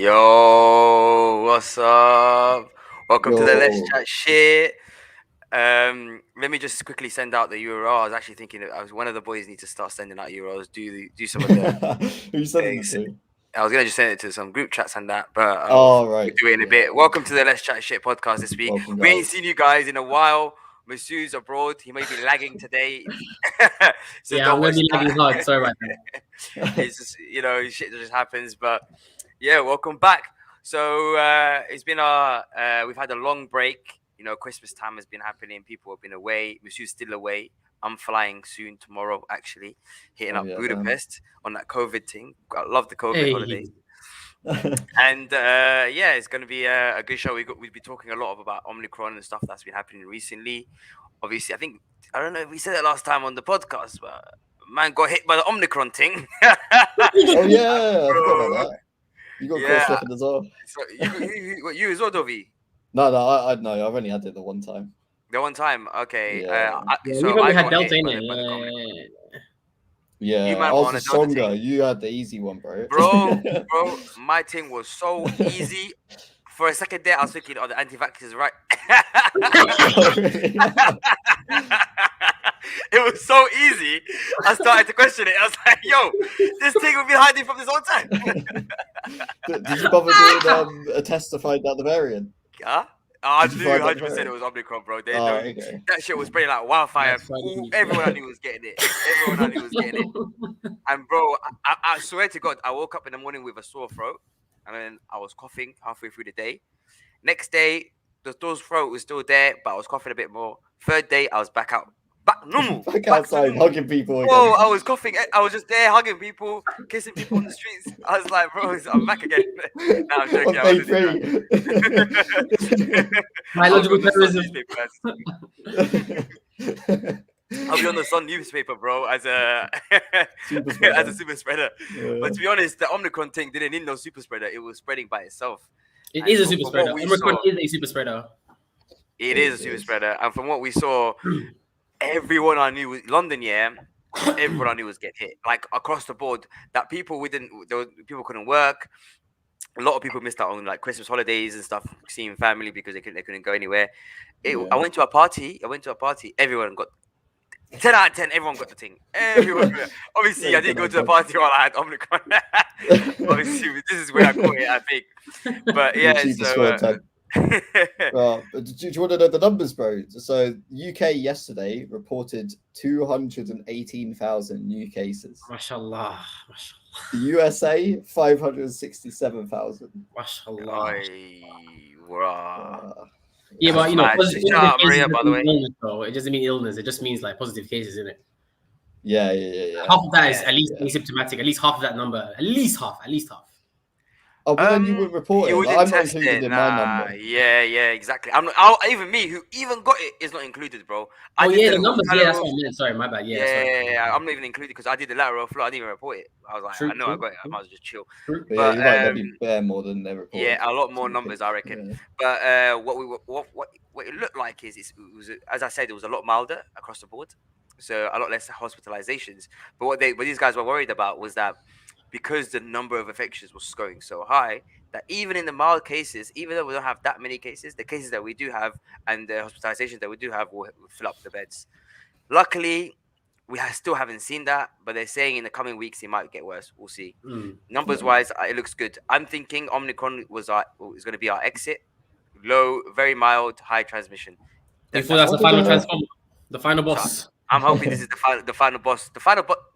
Yo, what's up? Welcome to the Let's Yo. Chat Shit. Let me just quickly send out the URL. I was actually thinking that one of the boys need to start sending out URLs. Do some of the Who you sending it things. to? I was gonna just send it to some group chats and that, but Oh, we'll right. do it in a bit. Welcome to the Let's Chat Shit podcast this week. Welcome, We ain't guys. seen you guys in a while. Masu's abroad. He may be lagging today, so Yeah, don't I'm gonna watch be that. lagging hard. Sorry about that. It's just shit just happens. But yeah, welcome back. So it's been we've had a long break. Christmas time has been happening. People have been away. Masu's still away. I'm flying soon tomorrow, actually, hitting up Budapest on that COVID thing. I love the COVID holidays. And yeah, it's going to be a good show. We'll be talking a lot about Omnicron and stuff that's been happening recently. Obviously, I don't know if we said it last time on the podcast, but man got hit by the Omnicron thing. Oh yeah, I forgot about that. You got caught slipping as well. So you as well, Dovi? No, I know. I've only had it the one time. The one time, okay. Yeah. So I had Delta in it. Yeah, you might I was want the a Delta stronger. thing. You had the easy one, bro. Bro, my thing was so easy. For a second there, I was thinking, oh, the anti-vaxxers, right? It was so easy. I started to question it. I was like, yo, this thing will be hiding from this whole time. Did you bother doing a test to find out the variant? Huh? I knew 100% it was Omnicron, bro. Okay. That shit was spreading like wildfire. Everyone I knew was getting it. And bro, I swear to God, I woke up in the morning with a sore throat, and then I was coughing halfway through the day. Next day, the sore throat was still there, but I was coughing a bit more. Third day, I was back normal. Back outside, hugging people again. Bro, I was coughing. I was just there hugging people, kissing people on the streets. I was like, bro, I'm back again. Nah, I'm joking. On day 3. Biological terrorism. I'll be on the Sun newspaper, bro, as a super spreader. Yeah. But to be honest, the Omicron thing didn't need no super spreader. It was spreading by itself. It is a super spreader. Omicron is a super spreader. It is a super spreader. And from what we saw, everyone I knew, London, everyone I knew was getting hit. Like across the board, that people couldn't work. A lot of people missed out on like Christmas holidays and stuff, seeing family because they couldn't go anywhere. I went to a party. Everyone got 10 out of 10. Everyone got the thing. Everyone. Obviously, I didn't go to the party while I had Omnicron. Obviously, this is where I caught it, I think. But yeah, so. Do you want to know the numbers, bro? So UK yesterday reported 218,000 new cases. Mashallah. The USA 567,000. Mashallah. Yeah, but positive Maria, by the way. It doesn't mean illness. It just means like positive cases, isn't it? Yeah. Half of that is at least asymptomatic. At least half of that number. At least half. Oh, but then you would report it. I'm not included in my number. Yeah, exactly. Even me, who even got it, is not included, bro. The numbers. Yeah, that's what I meant. Sorry, my bad. Yeah. I'm not even included because I did the lateral flow. I didn't even report it. I was like, I know I got it. I might as well just chill. But yeah, you might be bare more than they report. Yeah, a lot more numbers, I reckon. Yeah. But what it looked like is it was, as I said, it was a lot milder across the board, so a lot less hospitalizations. But what these guys were worried about was that, because the number of infections was going so high, that even in the mild cases, even though we don't have that many cases, the cases that we do have and the hospitalizations that we do have will fill up the beds. Luckily, we still haven't seen that, but they're saying in the coming weeks it might get worse. We'll see. Numbers-wise, it looks good. I'm thinking Omnicron is going to be our exit. Low, very mild, high transmission. You thought that's the final transform, the final boss. I'm hoping this is the final boss. To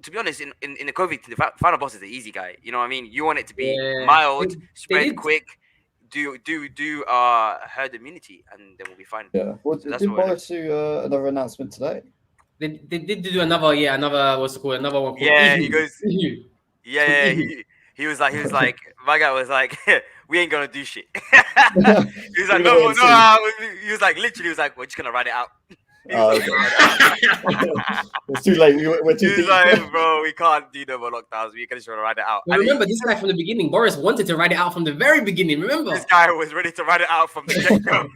be honest, in the COVID, the final boss is the easy guy. You know what I mean? You want it to be mild, spread quick, do herd immunity, and then we'll be fine. Yeah. Well, so did Boris do another announcement today? They did do another what's it called? Another one. He goes. Yeah. He was like, my guy was like, we ain't gonna do shit. He was like, no. He was like, literally, we're just gonna ride it out. It's too late. We're too deep. Like, bro, we can't do no more lockdowns. We're just gonna ride it out. Well, remember, this guy from the beginning, Boris wanted to ride it out from the very beginning. Remember, this guy was ready to ride it out from the get-go.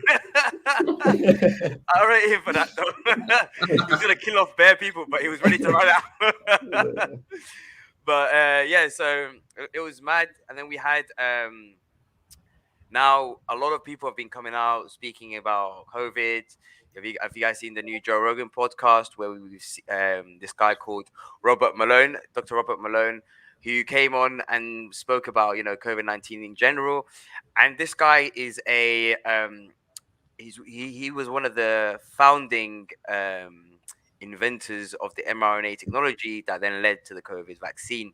I rate him for that though. He was gonna kill off bare people, but he was ready to ride it out. But so it was mad. And then we had Now, a lot of people have been coming out speaking about COVID. Have you guys seen the new Joe Rogan podcast where we've this guy called Dr. Robert Malone, who came on and spoke about COVID-19 in general, and this guy is he was one of the founding inventors of the mRNA technology that then led to the COVID vaccine.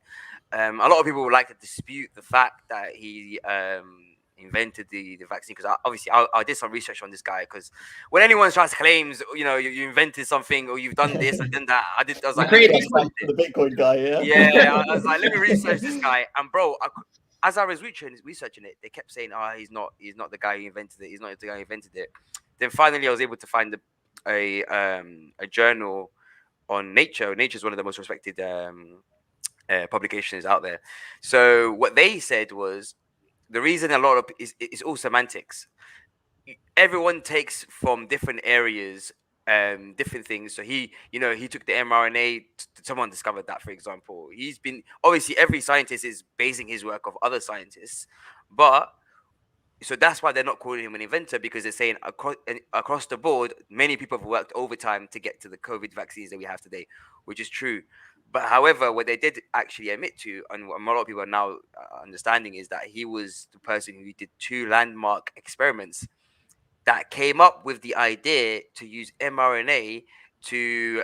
A lot of people would like to dispute the fact that he invented the vaccine, because I did some research on this guy, because when anyone tries to claims you invented something or you've done this and done that, I was like, let me research the Bitcoin guy, yeah. Yeah, I was like, let me research this guy, and bro, as I was researching it, they kept saying, "Oh, he's not the guy who invented it. He's not the guy who invented it." Then finally, I was able to find a journal on Nature. Nature is one of the most respected publications out there. So what they said was the reason a lot of is all semantics. Everyone takes from different areas different things. So he took the mRNA. Someone discovered that, for example. He's been, obviously every scientist is basing his work of other scientists, but so that's why they're not calling him an inventor, because they're saying across the board, many people have worked overtime to get to the COVID vaccines that we have today, which is true. But however, what they did actually admit to, and what a lot of people are now understanding, is that he was the person who did 2 landmark experiments that came up with the idea to use mRNA to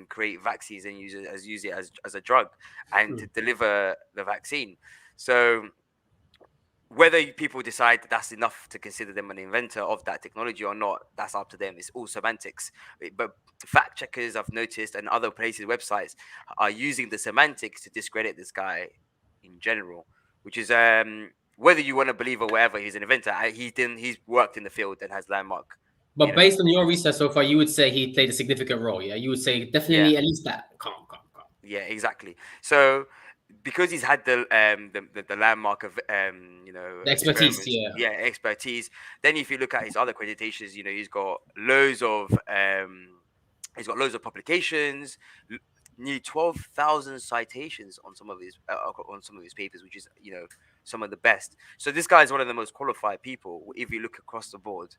create vaccines and use it as a drug and to deliver the vaccine. So whether people decide that that's enough to consider them an inventor of that technology or not, that's up to them. It's all semantics. But fact checkers, I've noticed, and other places, websites, are using the semantics to discredit this guy in general, which is whether you want to believe or whatever, he's an inventor. He's worked in the field and has landmark. But based on your research so far, you would say he played a significant role. Yeah, you would say definitely at least that. Calm. Yeah, exactly. So because he's had the landmark of The expertise, expertise. Then if you look at his other accreditations, he's got loads of publications, nearly 12,000 citations on some of his papers, which is some of the best. So this guy is one of the most qualified people, if you look across the board,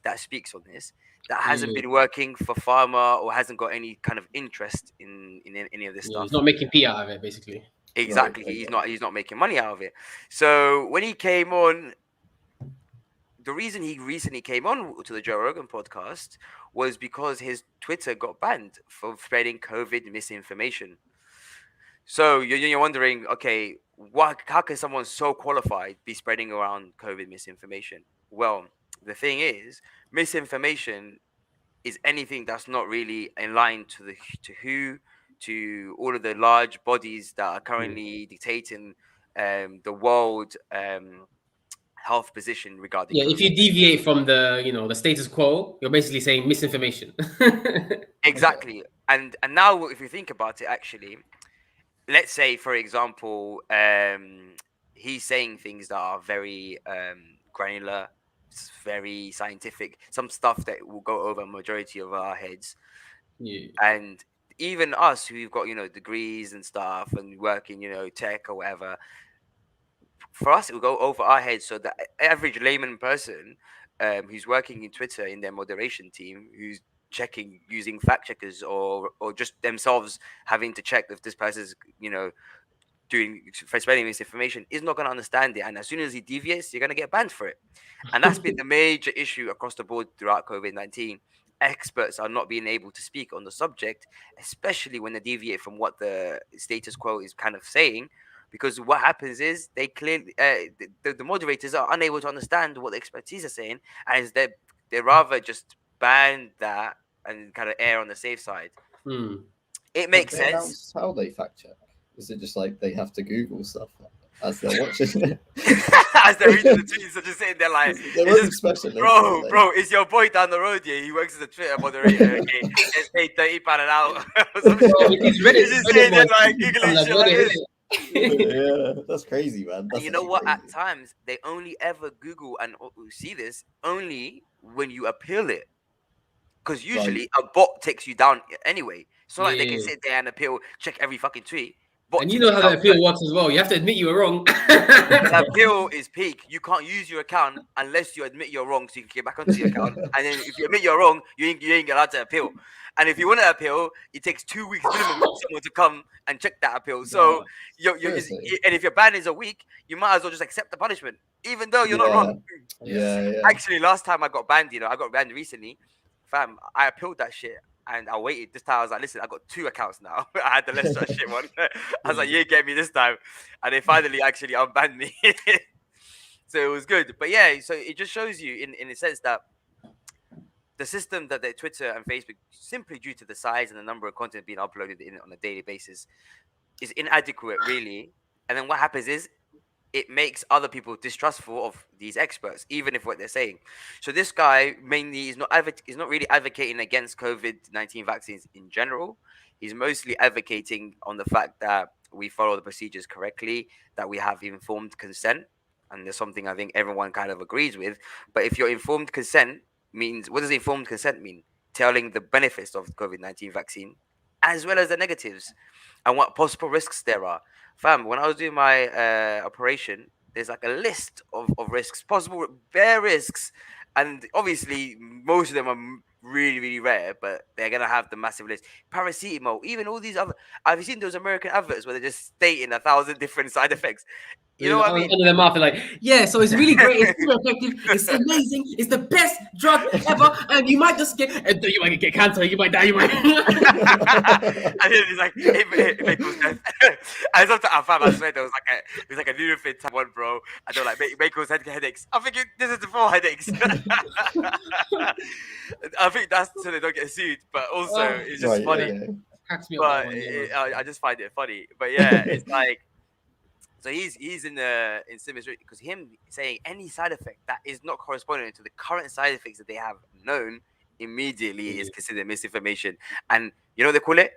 that speaks on this, that hasn't been working for pharma or hasn't got any kind of interest in any of this stuff. He's not making PR out of it, basically. Exactly. Right. He's not making money out of it. So when he came on, the reason he recently came on to the Joe Rogan podcast was because his Twitter got banned for spreading COVID misinformation. So you're wondering, okay, how can someone so qualified be spreading around COVID misinformation? Well, the thing is, misinformation is anything that's not really in line to all of the large bodies that are currently dictating the world health position regarding COVID. If you deviate from the status quo, you're basically saying misinformation. Exactly. And now if you think about it, actually, let's say, for example, he's saying things that are very granular, very scientific, some stuff that will go over a majority of our heads. And even us who've got degrees and stuff and work in tech or whatever, for us it will go over our heads. So the average layman person who's working in Twitter in their moderation team, who's checking using fact checkers or just themselves having to check if this person's spreading misinformation, is not going to understand it, and as soon as he deviates, you're going to get banned for it. And that's been the major issue across the board throughout COVID-19. Experts are not being able to speak on the subject, especially when they deviate from what the status quo is kind of saying, because what happens is they clearly the moderators are unable to understand what the expertise are saying, and they rather just ban that and kind of err on the safe side. It makes sense. How they fact check? Is it just like they have to Google stuff as they're watching it? As they're reading the tweets, they're just sitting there like, bro, it's your boy down the road here. He works as a Twitter moderator. Okay, gets paid £30 an hour. He's just sitting there like giggling shit like this. Yeah, that's crazy, man. And you know what? Crazy. At times, they only ever Google and see this only when you appeal it. Because usually a bot takes you down anyway. So like they can sit there and appeal, check every fucking tweet. And you know how the appeal works as well. You have to admit you were wrong. The appeal is peak. You can't use your account unless you admit you're wrong, so you can get back onto your account. And then if you admit you're wrong, you ain't allowed to appeal. And if you want to appeal, it takes 2 weeks minimum for someone to come and check that appeal. So and if your ban is a week, you might as well just accept the punishment, even though you're not wrong. Yeah. Actually, last time I got banned, I got banned recently. Fam, I appealed that shit. And I waited. This time I was like, listen, I got 2 accounts now. I had the Leicester shit one. I was like, you get me this time. And they finally actually unbanned me. So it was good. But yeah, so it just shows you in a sense that the system that Twitter and Facebook, simply due to the size and the number of content being uploaded on a daily basis, is inadequate, really. And then what happens is it makes other people distrustful of these experts, even if what they're saying. So this guy mainly is not really advocating against COVID-19 vaccines in general. He's mostly advocating on the fact that we follow the procedures correctly, that we have informed consent, and there's something I think everyone kind of agrees with. But if your informed consent means, what does informed consent mean? Telling the benefits of the COVID-19 vaccine as well as the negatives and what possible risks there are. Fam, when I was doing my operation, there's like a list of risks, possible bare risks, and obviously most of them are really, really rare, but they're gonna have the massive list. Paracetamol, even all these other. Have you seen those American adverts where they're just stating 1,000 different side effects? You know what I mean? Under their mouth, like, yeah, so it's really great, it's super effective, it's amazing, it's the best drug ever, and you might just get cancer, you might die, you might. And then it's like it may cause death. And sometimes I swear there was like a Nurofen type one, bro. And they're like may cause headaches. I'm thinking this is for headaches. I think that's so they don't get sued, but also it's just funny. But I just find it funny. But yeah, it's like. So he's in similar because him saying any side effect that is not corresponding to the current side effects that they have known immediately is considered misinformation. And you know what they call it?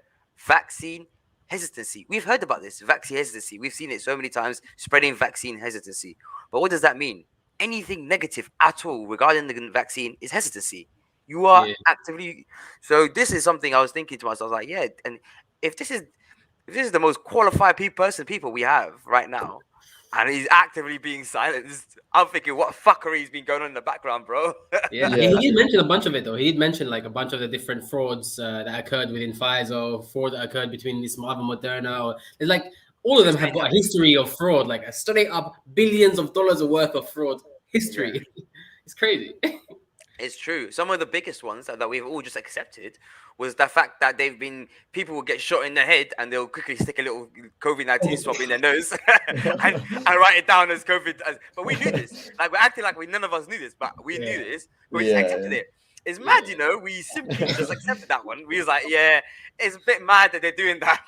Vaccine hesitancy. We've heard about this, vaccine hesitancy. We've seen it so many times, spreading vaccine hesitancy. But what does that mean? Anything negative at all regarding the vaccine is hesitancy. You are actively. So this is something I was thinking to myself. I was like, yeah, and if this is the most qualified people we have right now, and he's actively being silenced, I'm thinking, what fuckery's been going on in the background, bro? He did mention a bunch of it, though. He did mention like a bunch of the different frauds that occurred within Pfizer, fraud that occurred between this other Moderna. It's like all of them have got a history of fraud, like a straight up billions of dollars worth of fraud history. Yeah. It's crazy. It's true. Some of the biggest ones that we've all just accepted was the fact that people will get shot in the head and they'll quickly stick a little COVID-19 swab in their nose and write it down as COVID. But we knew this. Like, we're acting like none of us knew this, but we knew this. We just accepted it. It's mad, we simply just accepted that one. We was like, yeah, it's a bit mad that they're doing that.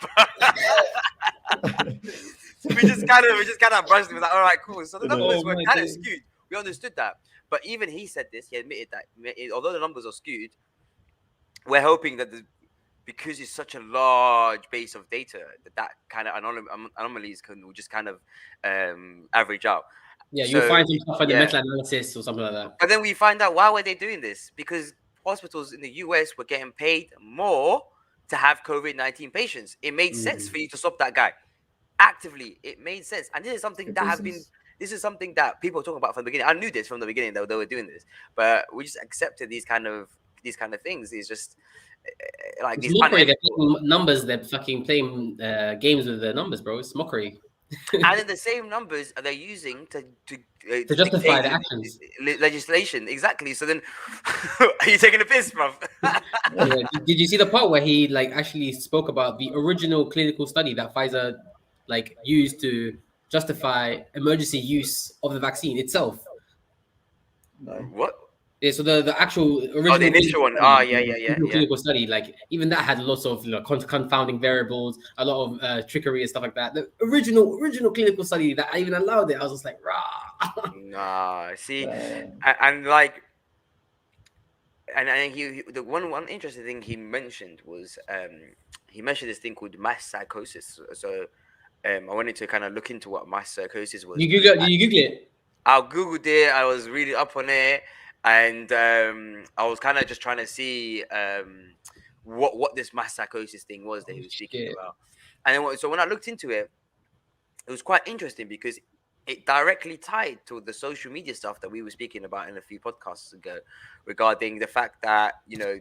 we just kind of brushed it. We was like, all right, cool. So the numbers were kind of skewed. We understood that. But even he said this, he admitted that although the numbers are skewed, we're hoping that because it's such a large base of data, that kind of anomalies will just kind of average out. Yeah, you find some stuff like the meta-analysis or something like that. But then we find out, why were they doing this? Because hospitals in the US were getting paid more to have COVID-19 patients. It made sense for you to stop that guy. Actively, it made sense. And this is something this is something that people talk about from the beginning. I knew this from the beginning that they were doing this, but we just accepted these kind of things. It's just like these numbers. They're fucking playing games with the numbers, bro. It's mockery. And then the same numbers they're using to justify the actions. Legislation, exactly. So then, are you taking a piss, bro? Did you see the part where he actually spoke about the original clinical study that Pfizer used to justify emergency use of the vaccine itself? No. What? Yeah, so the actual original the initial one. Clinical study, even that had lots of confounding variables, a lot of trickery and stuff like that. The original clinical study that I even allowed it, I was just like, rah. Nah, see, and the one interesting thing he mentioned was he mentioned this thing called mass psychosis. So I wanted to kind of look into what mass psychosis was. Did you Google it? I Googled it. I was really up on it. And I was kind of just trying to see what this mass psychosis thing was that he was speaking about. And then, so when I looked into it, it was quite interesting because it directly tied to the social media stuff that we were speaking about in a few podcasts ago, regarding the fact that, you know,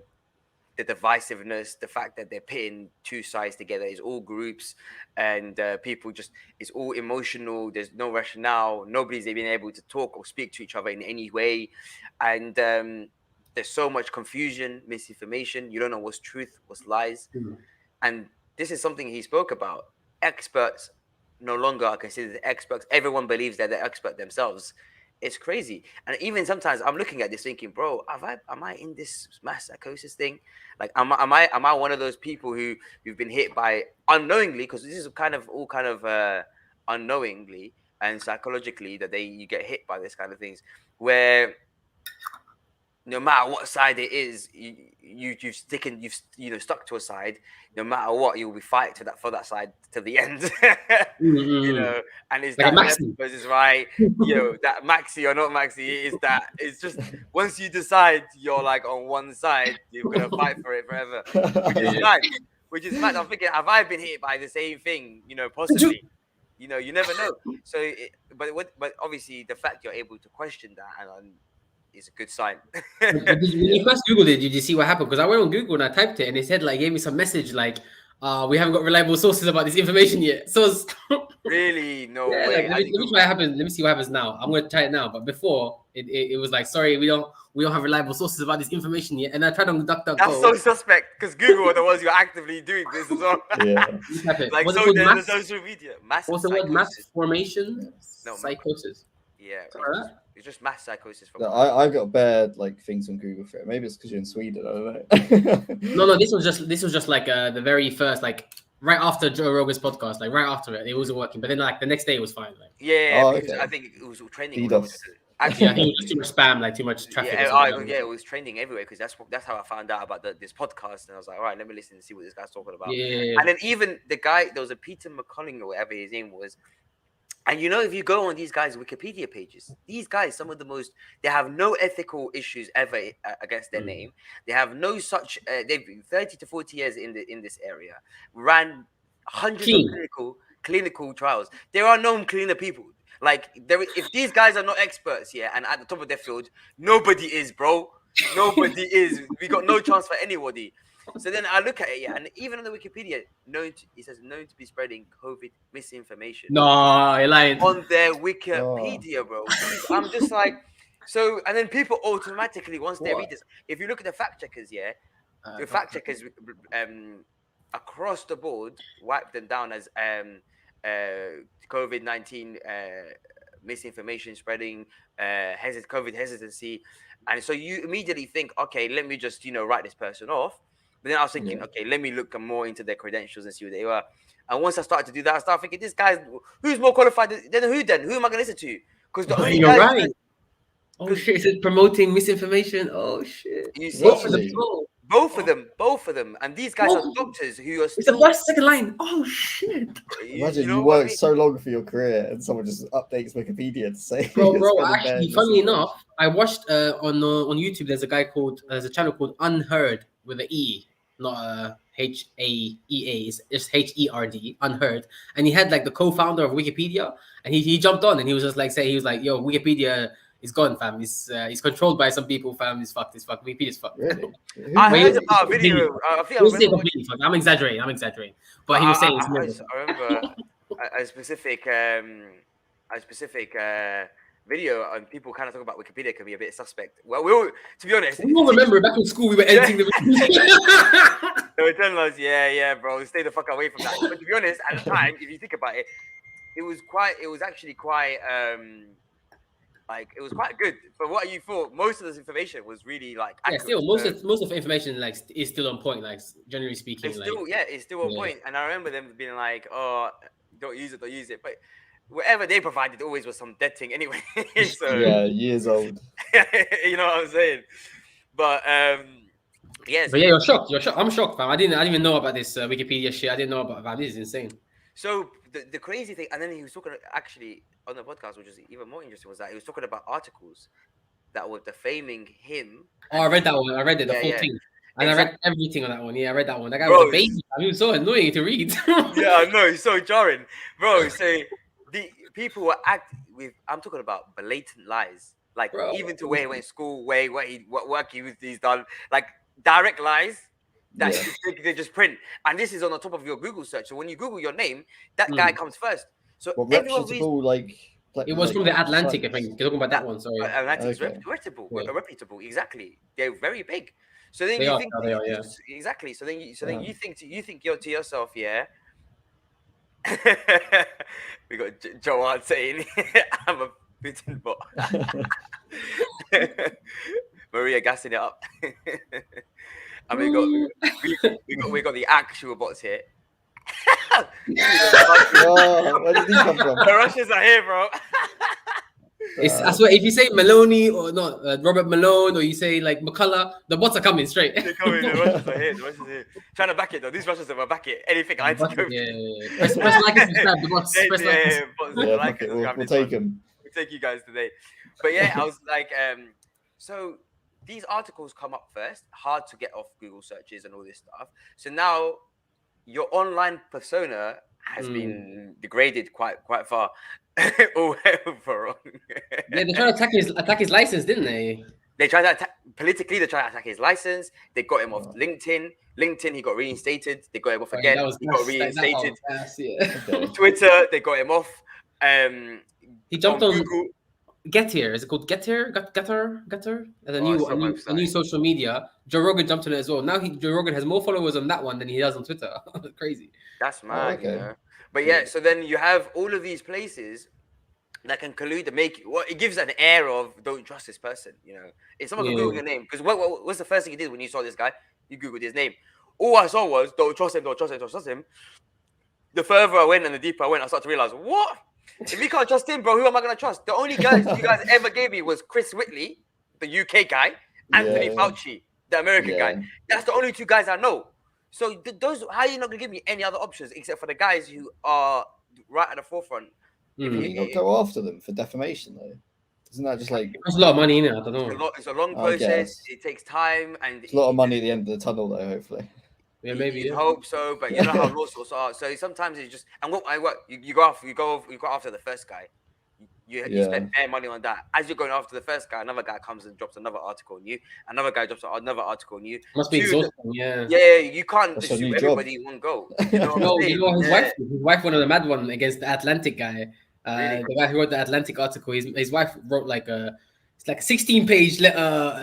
the divisiveness, the fact that they're pitting two sides together, is all groups, and people just, it's all emotional. There's no rationale. Nobody's even able to talk or speak to each other in any way, and there's so much confusion, misinformation. You don't know what's truth, what's lies, and this is something he spoke about. Experts no longer are considered experts. Everyone believes that they're expert themselves. It's crazy. And even sometimes I'm looking at this thinking, bro, am I in this mass psychosis thing? Like, am I one of those people who've been hit by unknowingly, because this is kind of unknowingly and psychologically that you get hit by this kind of things, where no matter what side it is, you've stuck to a side. No matter what, you'll be fighting for that side to the end. You know, and it's like that left versus right. You know, that maxi or not maxi is that. It's just once you decide you're like on one side, you're gonna fight for it forever, which is mad. Which is mad. I'm thinking, have I been hit by the same thing? You know, possibly. You know, you never know. So, but obviously, the fact you're able to question that and is a good sign. When you first Googled it, did you see what happened? Because I went on Google and I typed it, and it said, like, gave me some message like, we haven't got reliable sources about this information yet. So it's really, no yeah, way. like, let me try what happens. Let me see what happens now. I'm gonna try it now. But before it was like, sorry, we don't have reliable sources about this information yet. And I tried on DuckDuckGo. That's so suspect, because Google are the ones who are actively doing this as well. Yeah. Like, what's so it called? the social media. Mass What's the word? psychosis. Mass formation? No, psychosis. Yeah, it's just mass psychosis. From I've got bad like things on Google for it. Maybe it's because you're in Sweden. I don't know. No, this was just like the very first, like right after Joe Rogan's podcast, like right after it wasn't working. But then like the next day it was fine. Like because okay. I think it was trending. Actually, I think it was just too much spam, like too much traffic. It was trending everywhere, because that's how I found out about this podcast, and I was like, all right, let me listen and see what this guy's talking about. Yeah. And then even the guy, there was a Peter McCulling or whatever his name was. And you know, if you go on these guys' Wikipedia pages, these guys, some of the most, they have no ethical issues ever against their name. They have no such. They've been 30 to 40 years in this area, ran hundreds of clinical trials. There are no cleaner people. Like, if these guys are not experts here and at the top of their field, nobody is, bro. Nobody is. We got no chance for anybody. So then I look at it, and even on the Wikipedia, it says known to be spreading COVID misinformation. No, you're lying. On their Wikipedia, bro. I'm just like, so, and then people automatically, once they read this, if you look at the fact checkers, the fact checkers across the board wipe them down as COVID-19 misinformation spreading, COVID hesitancy. And so you immediately think, okay, let me just, write this person off. But then I was thinking, okay, let me look more into their credentials and see what they are. And once I started to do that, I started thinking, this guy's, who's more qualified than who then? Who am I going to listen to? Because the only You're right. Oh shit, is it promoting misinformation? Oh shit. You see, both of them. And these guys are doctors who are still... It's the first second line. Oh shit. Imagine you worked so long for your career and someone just updates Wikipedia to say... Bro, actually, funnily enough, I watched on YouTube, there's a channel called Unheard with an E, not a HAEA, it's just HERD, Unheard. And he had like the co-founder of Wikipedia, and he jumped on and he was just like, yo, Wikipedia is gone, fam. He's controlled by some people, fam. It's fucked. Wikipedia's fucked. Really? I heard about a video. I'm exaggerating. But he was saying I remember a specific video, and people kind of talk about Wikipedia can be a bit suspect. Well, to be honest, we all remember back in school we were editing the Wikipedia. They were telling us, yeah, bro, stay the fuck away from that. But to be honest, at the time, if you think about it, it was actually quite it was quite good. But what you thought, most of this information was really like accurate. Yeah, still most of the information like is still on point, like generally speaking. It's still on point. And I remember them being like, oh, don't use it. But whatever they provided always was some dead thing anyway. So yeah, years old. You know what I'm saying? But yes. But yeah, you're shocked. I'm shocked, fam. I didn't even know about this Wikipedia shit. I didn't know about that. This is insane. So the crazy thing, and then he was talking actually on the podcast, which is even more interesting, was that he was talking about articles that were defaming him. Oh, I read that one. I read it. The full thing. And I read everything on that one. Yeah, I read that one. That guy Bro, was a baby. He was so annoying to read. Yeah, I know, it's so jarring, bro. So the people were with. I'm talking about blatant lies, like Bro. even to where he went to school, what work he's done, like direct lies that they just print. And this is on the top of your Google search. So when you Google your name, that guy comes first. So Well, everyone reputable, it was from the Atlantic, I think. You're talking about that one, sorry. Atlantic's Okay. reputable, exactly. They're very big. So then They you are, think they are, yeah. exactly. So then you think you're to yourself, yeah. We got Joanne saying, "I'm a bitten bot." Maria gassing it up. And we got the actual bots here. Oh, where did he come from? The Russians are here, bro. I swear, if you say Maloney or not, Robert Malone, or you say like McCullough, the bots are coming straight. They're coming. The Russians are here. The Russians are here. Trying to back it though. These Russians are back it. Anything I to go. Yeah. Press like and subscribe. The bots. Press like. We'll take them. We'll take you guys today. But yeah, I was like, so these articles come up first, hard to get off Google searches and all this stuff. So now your online persona has been degraded quite far. Overall. Yeah, they tried to attack his license, didn't they? They tried to attack politically. They tried to attack his license. They got him off LinkedIn. LinkedIn, he got reinstated. They got him off again. He got reinstated. Twitter, they got him off. He jumped on Google. Getir. Is it called Getir? Getir? As a new social media. Joe Rogan jumped on it as well. Now Joe Rogan has more followers on that one than he does on Twitter. Crazy. That's mad, you know. But yeah, so then you have all of these places that can collude and make it gives an air of don't trust this person, you know. If someone can Google your name, because what's the first thing you did when you saw this guy? You Googled his name. All I saw was don't trust him. The further I went and the deeper I went, I started to realize, what? If you can't trust him, bro, who am I gonna trust? The only guys you guys ever gave me was Chris Whitley, the UK guy, Anthony Fauci, the American guy. That's the only two guys I know. So those, how are you not gonna give me any other options except for the guys who are right at the forefront? Can you not go after them for defamation though? Isn't that just like there's a lot of money in it? I don't know. It's a long process. It takes time, and it's a lot of money at the end of the tunnel though. Hopefully, maybe. You hope so, but you know how lawsuits are. So sometimes it's just you go after the first guy. You spend bare money on that. As you're going after the first guy, another guy comes and drops another article on you. Another guy drops another article on you. Must be exhausting, yeah. Yeah, you can't just shoot everybody in one go. You know his wife wanted a mad one against the Atlantic guy. Really? The guy who wrote the Atlantic article, his wife wrote like a 16-page letter,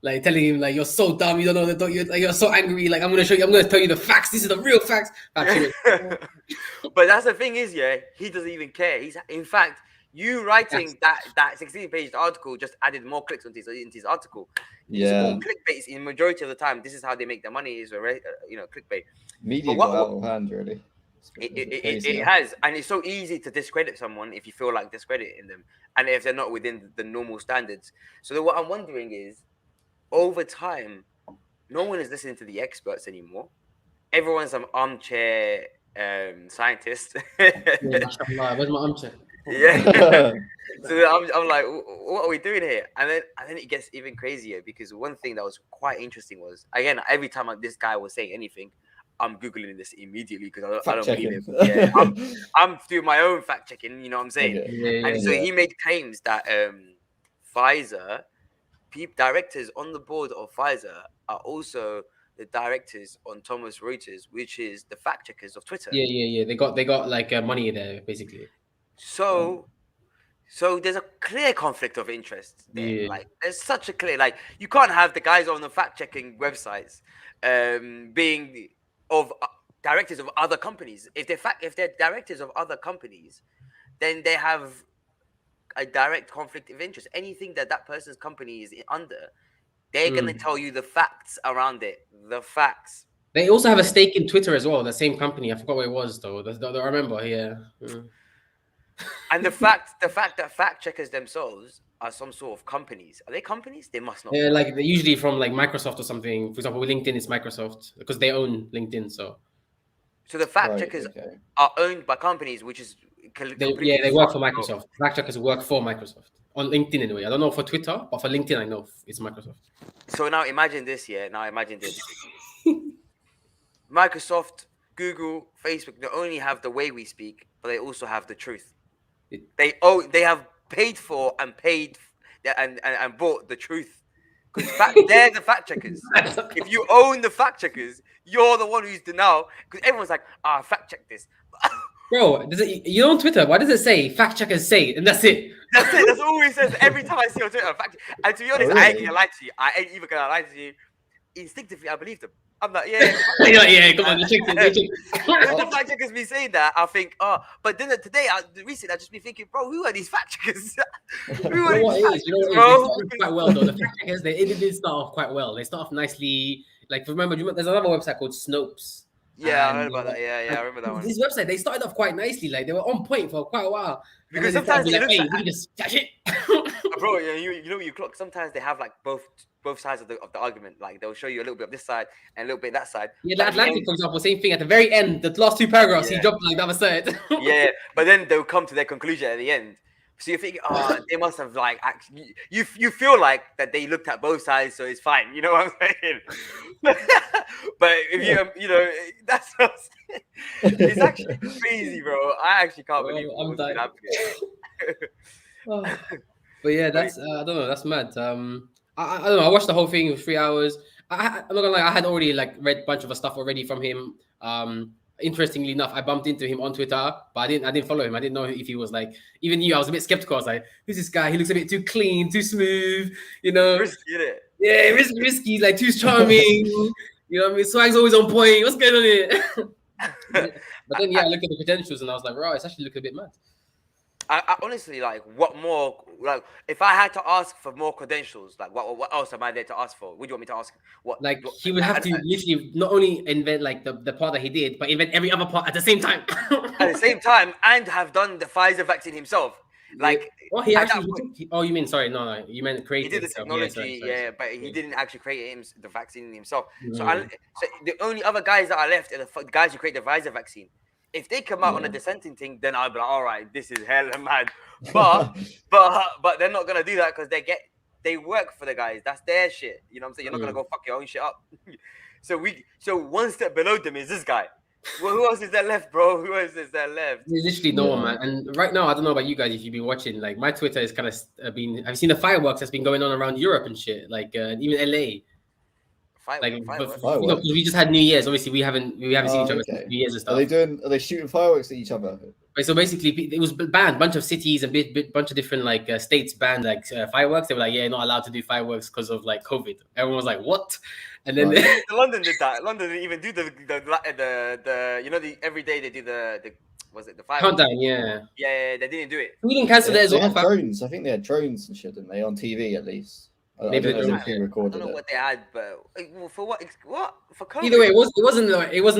like telling him like you're so dumb, you don't know, you're so angry, like I'm gonna tell you the facts. This is the real facts. But that's the thing is, he doesn't even care. He's in fact. You writing that 16-page article just added more clicks into his article. Yeah, clickbait in majority of the time. This is how they make their money. Is clickbait. Media got out of hand, really. It has, and it's so easy to discredit someone if you feel like discrediting them, and if they're not within the normal standards. So what I'm wondering is, over time, no one is listening to the experts anymore. Everyone's an armchair scientist. Where's my armchair? Yeah. So I'm like, what are we doing here? And then it gets even crazier, because one thing that was quite interesting was, again, every time this guy was saying anything, I'm Googling this immediately because I don't believe him. Yeah, I'm doing my own fact checking, you know what I'm saying? Okay. So he made claims that Pfizer, directors on the board of Pfizer are also the directors on Thomson Reuters, which is the fact checkers of Twitter. Yeah. They got like money there, basically. So there's a clear conflict of interest there. Yeah. Like there's such a clear, like you can't have the guys on the fact checking websites being of directors of other companies. If they're directors of other companies, then they have a direct conflict of interest. Anything that person's company is under, they're gonna tell you the facts around it. The facts. They also have a stake in Twitter as well. The same company. I forgot what it was though. I remember. Yeah. And the fact that fact checkers themselves are some sort of companies. Are they companies? They must not. Yeah, like they're usually from like Microsoft or something. For example, LinkedIn is Microsoft because they own LinkedIn. So the fact checkers are owned by companies, which is they work for Microsoft. Fact checkers work for Microsoft. on LinkedIn anyway. I don't know for Twitter, but for LinkedIn, I know it's Microsoft. So now imagine this, yeah. Now imagine this. Microsoft, Google, Facebook, not only have the way we speak, but they also have the truth. They have paid for and and bought the truth. Because they're the fact checkers. If you own the fact checkers, you're the one who's denial. Because everyone's like, fact check this. Bro, you know on Twitter, why does it say fact checkers say? And that's it. That's it. That's all it says every time I see on Twitter. Fact. And to be honest, I ain't gonna lie to you. I ain't even gonna lie to you. Instinctively, I believe them. I'm like, yeah. You're like, yeah, come on, you checked it. When the fact checkers be saying that, I think, but then today, recently, I just be thinking, bro, who are these fact checkers? Who are these fact checkers, bro? They quite well though. The fact checkers, they did start off quite well. They start off nicely. Like, remember, there's another website called Snopes. Yeah, I heard about that. Yeah, I remember that one. This website, they started off quite nicely. Like, they were on point for quite a while. Because sometimes they it looks like, hey, we just catch it. Bro, you know you clock. Sometimes they have like both sides of the argument. Like they'll show you a little bit of this side and a little bit of that side. Yeah, the Atlantic, for example, same thing. At the very end, the last two paragraphs, he dropped like the other side. Yeah, but then they'll come to their conclusion at the end. So you think, they must have like actually. You feel like that they looked at both sides, so it's fine. You know what I'm saying? But if you know, that's it's actually crazy, bro. I actually can't believe I'm what's been happening. But yeah, that's I don't know. That's mad. I don't know. I watched the whole thing. It was 3 hours. I'm not gonna lie. I had already like read a bunch of stuff already from him. Interestingly enough, I bumped into him on Twitter, but I didn't follow him. I didn't know if he was like, even you, I was a bit skeptical. I was like, who's this guy? He looks a bit too clean, too smooth, you know? Risky, isn't it? Yeah, risky, like too charming. You know what I mean? Swag's always on point. What's going on here? But then, yeah, I looked at the credentials and I was like, wow, it's actually looking a bit mad. I honestly like what more like if I had to ask for more credentials, like what else am I there to ask for? Would you want me to ask? What he would have to literally not only invent like the part that he did, but invent every other part at the same time. At the same time, and have done the Pfizer vaccine himself. Like, he actually. You mean sorry? No, you meant create. He did the technology, but he didn't actually create the vaccine himself. So the only other guys that are left are the guys who create the Pfizer vaccine. If they come out on a dissenting thing, then I'll be like, all right, this is hella mad. But they're not gonna do that because they work for the guys. That's their shit. You know what I'm saying? You're not gonna go fuck your own shit up. So one step below them is this guy. Well, who else is there left, bro? Who else is there left? There's literally no one, man. And right now, I don't know about you guys if you've been watching. Like my Twitter is kind of been. Have you seen the fireworks that's been going on around Europe and shit? Like even LA. Fireworks. You know, we just had New Year's. Obviously, we haven't seen each other for New Year's and stuff. Are they shooting fireworks at each other? So basically, it was banned. A bunch of cities and bunch of different like states banned like fireworks. They were like, yeah, not allowed to do fireworks because of like COVID. Everyone was like, what? And then London did that. London didn't even do the you know every day they do the was it the fireworks? Countdown? Yeah, they didn't do it. We didn't cancel theirs. They had drones. I think they had drones and shit, didn't they? On TV at least. Maybe I don't know what they had, but for what? For COVID? Either way, it wasn't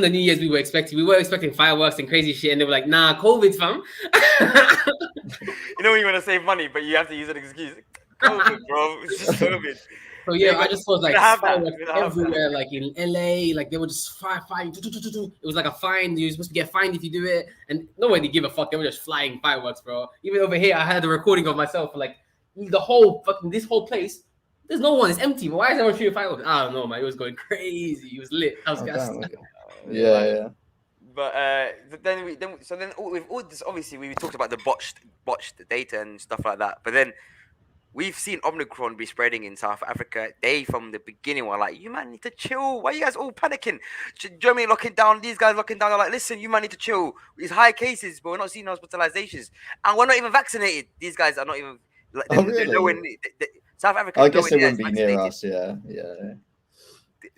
the New Year's we were expecting. We were expecting fireworks and crazy shit, and they were like, "Nah, COVID, fam." You know when you want to save money, but you have to use an excuse. COVID, bro. It's just COVID. So yeah, I just was like fireworks everywhere, like in LA, like they were just firing. It was like a fine. You're supposed to get fined if you do it, and nobody give a fuck. They were just flying fireworks, bro. Even over here, I had a recording of myself, like this whole place. There's no one. It's empty. But why is everyone shooting fireworks? I don't know, man. It was going crazy. It was lit. I was gassed. Yeah. But then with all this, obviously we talked about the botched data and stuff like that. But then we've seen Omnicron be spreading in South Africa. They from the beginning were like, "You man need to chill. Why are you guys all panicking? Germany locking down. These guys locking down. They're like, listen, you man need to chill. It's high cases, but we're not seeing hospitalizations, and we're not even vaccinated. These guys are not even like really? South Africa. I guess they wouldn't be near us. Yeah.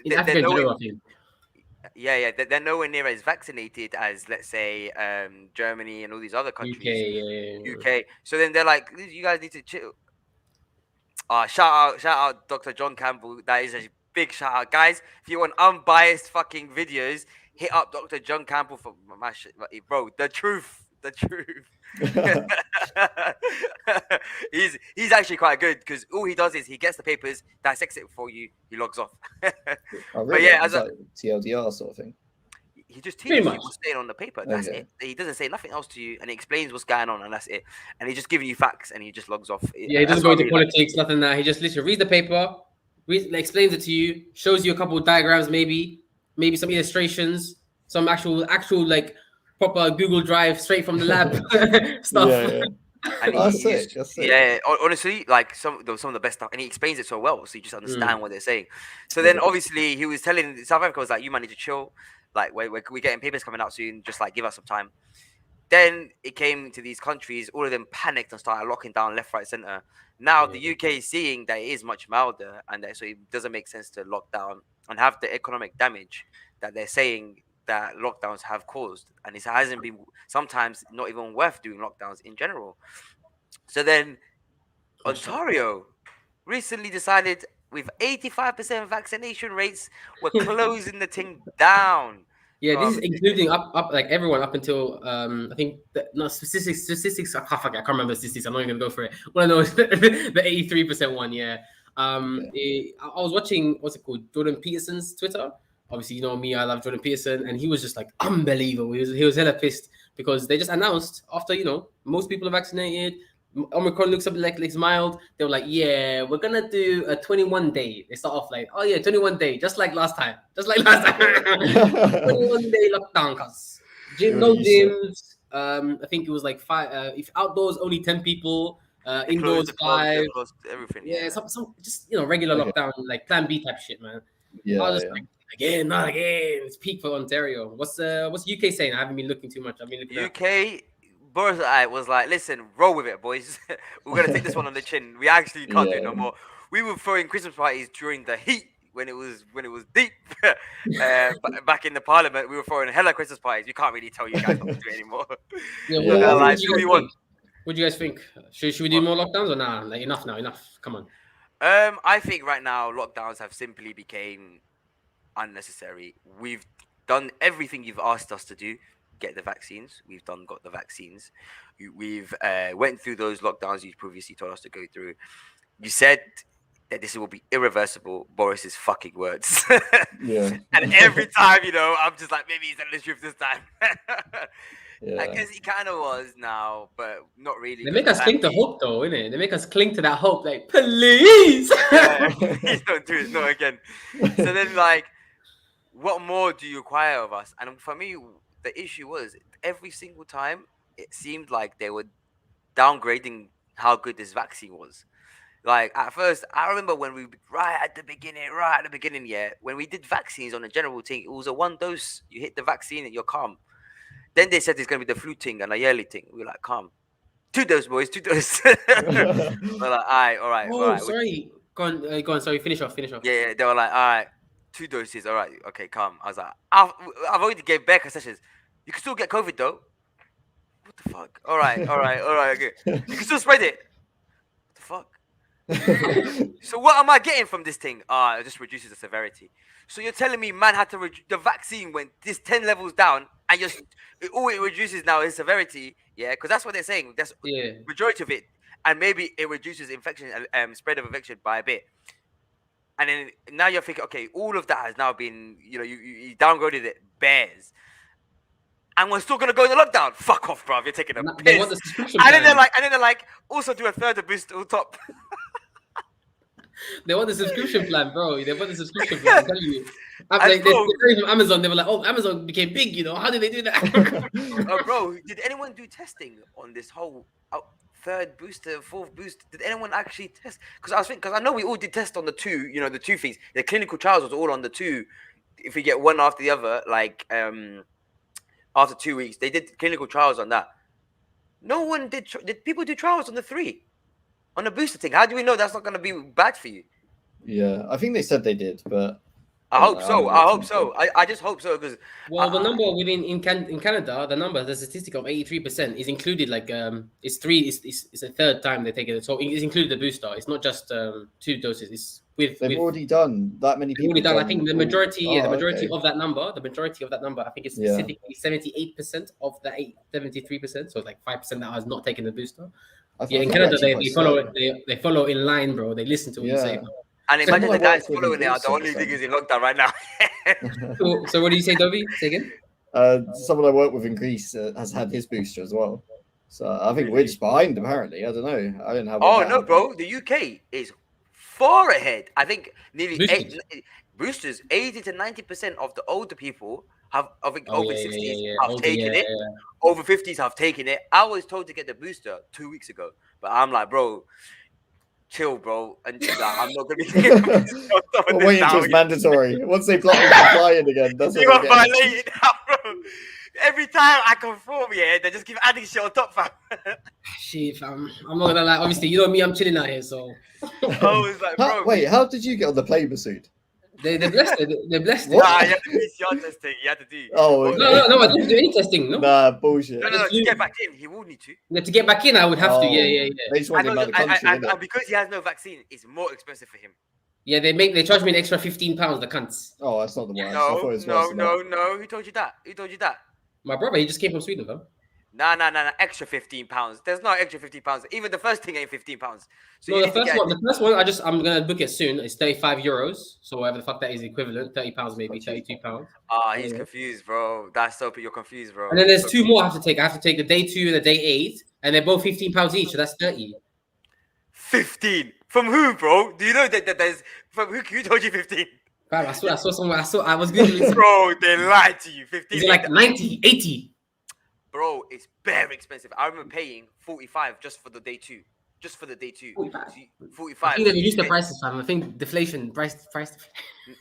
They're nowhere near as vaccinated as, let's say, Germany and all these other countries. UK. So then they're like, you guys need to chill. Shout out, Dr. John Campbell. That is a big shout out, guys. If you want unbiased fucking videos, hit up Dr. John Campbell for my shit, bro. The truth. He's actually quite good because all he does is he gets the papers, dissects it for you, he logs off. Oh, really? But yeah, as like TLDR sort of thing. he just Pretty teaches you much. what's saying on the paper. That's Okay. it. He doesn't say nothing else to you, and he explains what's going on, and that's it. And he's just giving you facts, and he just logs off. Yeah, he That's doesn't go what I into really like. politics, nothing that. He just literally reads the paper, explains it to you, shows you a couple of diagrams, maybe some illustrations, some actual like proper Google Drive straight from the lab stuff. Yeah. And That's he's, sick. That's sick. yeah, honestly, like some of the best stuff, and he explains it so well, so you just understand what they're saying. So then, Yeah. obviously, he was telling South Africa was like, "You might need to chill. Like, we're getting papers coming out soon. Just like give us some time." Then it came to these countries, all of them panicked and started locking down left, right, center. Now the UK is seeing that it is much milder, and that so it doesn't make sense to lock down and have the economic damage that they're saying that lockdowns have caused, and it hasn't been sometimes not even worth doing lockdowns in general. So then Ontario recently decided with 85% vaccination rates, we're closing the thing down. Yeah, this is From including up like everyone up until I think no statistics. I can't remember statistics. I'm not even gonna go for it. Well, I know is the 83% one. Yeah. I was watching what's it called, Jordan Peterson's Twitter. Obviously, you know me, I love Jordan Peterson, and he was just like unbelievable. He was hella pissed because they just announced after most people are vaccinated. Omicron looks up like it's mild. They were like, yeah, we're gonna do a 21 day. They start off like, oh yeah, 21 day, just like last time. 21-day lockdown, cause no gyms. I think it was like 5. If outdoors only 10 people, indoors 5. Everything. Yeah, some just regular lockdown, like Plan B type shit, man. Yeah. I was just like, again, not again. It's peak for Ontario. What's UK saying? I haven't been looking too much. I've been looking UK. Boris was like, listen, roll with it, boys. We're gonna take this one on the chin. We actually can't do it no more. We were throwing Christmas parties during the heat when it was deep. Back in the Parliament, we were throwing hella Christmas parties. We can't really tell you guys not to do it anymore. What do you guys think? Should we do more lockdowns or nah? Like enough now, enough. Come on. I think right now lockdowns have simply became unnecessary. We've done everything you've asked us to do. Get the vaccines. We've got the vaccines. We've went through those lockdowns you previously told us to go through. You said that this will be irreversible. Boris's fucking words. Yeah. And every time, I'm just like, maybe he's telling the truth this time. Yeah. I guess he kind of was now, but not really. They make us cling to hope, though, innit? They make us cling to that hope, like, please. Yeah, please don't do it. No, again. So then, like, what more do you require of us? And for me, the issue was every single time it seemed like they were downgrading how good this vaccine was. Like at first, I remember when we right at the beginning, yeah, when we did vaccines on a general thing, it was a 1 dose. You hit the vaccine and you're calm. Then they said it's gonna be the flu thing and a yearly thing. We were like, calm. 2 dose, boys, 2 dose. We're like, all right. Oh, sorry. Go on. Sorry, finish off. Yeah. They were like, all right. 2 doses, all right, okay, calm. I was like, I've already gave bare concessions. You can still get COVID though. What the fuck? All right, okay. You can still spread it. What the fuck? So what am I getting from this thing? It just reduces the severity. So you're telling me man had to the vaccine went this 10 levels down, and all it reduces now is severity, yeah? Because that's what they're saying. That's majority of it, and maybe it reduces infection, spread of infection by a bit. And then now you're thinking, okay, all of that has now been, you downgraded it, bears. And we're still gonna go into lockdown. Fuck off, bruv. You're taking a piss. And then they're like, also do a third boost on top. They want the subscription plan, bro. They want the subscription plan. I'm telling you. They're from Amazon. They were like, oh, Amazon became big. How did they do that? Bro, did anyone do testing on this whole third booster, fourth boost? Did anyone actually test? Because I know we all did test on the 2, the 2 things. The clinical trials was all on the 2. If we get one after the other, like after 2 weeks, they did clinical trials on that. No one did. Did people do trials on the 3? On the booster thing? How do we know that's not going to be bad for you? Yeah, I think they said they did, but I hope so. I just hope so because the number in Canada, the statistic of 83% is included. Like it's a third time they take it. So it's included the booster. It's not just 2 doses. It's they've already done that many people. Already done. I think the majority of that number. I think it's specifically 78% of the 73%. So it's like 5% that has not taken the booster. In Canada, they follow in line, bro. They listen to what you say. And imagine the guys following it are the only niggas in lockdown right now. So what do you say, Dobby? Say again? Someone I work with in Greece has had his booster as well. So I think we're just behind, apparently. I don't know. I don't know. Oh no, bro! The UK is far ahead. I think nearly Boosted. boosters, 80 to 90% of the older people have over Oh, 60s yeah. have Older, taken it. Over 50s have taken it. I was told to get the booster 2 weeks ago, but I'm like, bro, chill, bro, and like, I'm not gonna be taking the booster. We're waiting until it's mandatory. Once they block me from flying again, that's what You are we're getting. violated now, bro. Every time I conform, yeah, they just keep adding shit on top, fam. Shit, fam. I'm not gonna lie. Obviously, you know me. I'm chilling out here, so. I was like, bro. Wait, how did you get on the play suit? They blessed it. They blessed it. Nah, you had to PCR testing. You had to do. Oh, okay. No. I didn't do any testing. No. Nah, bullshit. No. To get back in, he will need to. Yeah, to get back in, I would have to. Yeah. They just want him out of the country. And because he has no vaccine, it's more expensive for him. Yeah, they charge me an extra £15. The cunts. Oh, that's not the worst. I thought it was worse than that. No. Who told you that? My brother, he just came from Sweden, fam. Nah. Extra £15. There's no extra £15. Even the first thing ain't £15. So No, the first one, I'm gonna book it soon. It's €35. So whatever the fuck that is equivalent, £30 maybe, £32. Ah, he's confused, bro. That's so you're confused, bro. And then there's two more I have to take. I have to take the day 2 and the day 8, and they're both £15 each. So that's 30. 15 from who, bro? Do you know that there's from who told you 15? Fam, I saw somewhere. I was googling. Bro, they lied to you. 15. Is it like 90, 80? Bro, it's very expensive. I remember paying 45 just for the day 2. Just for the day 2. 45. I think they reduced the prices, fam. I think deflation, price.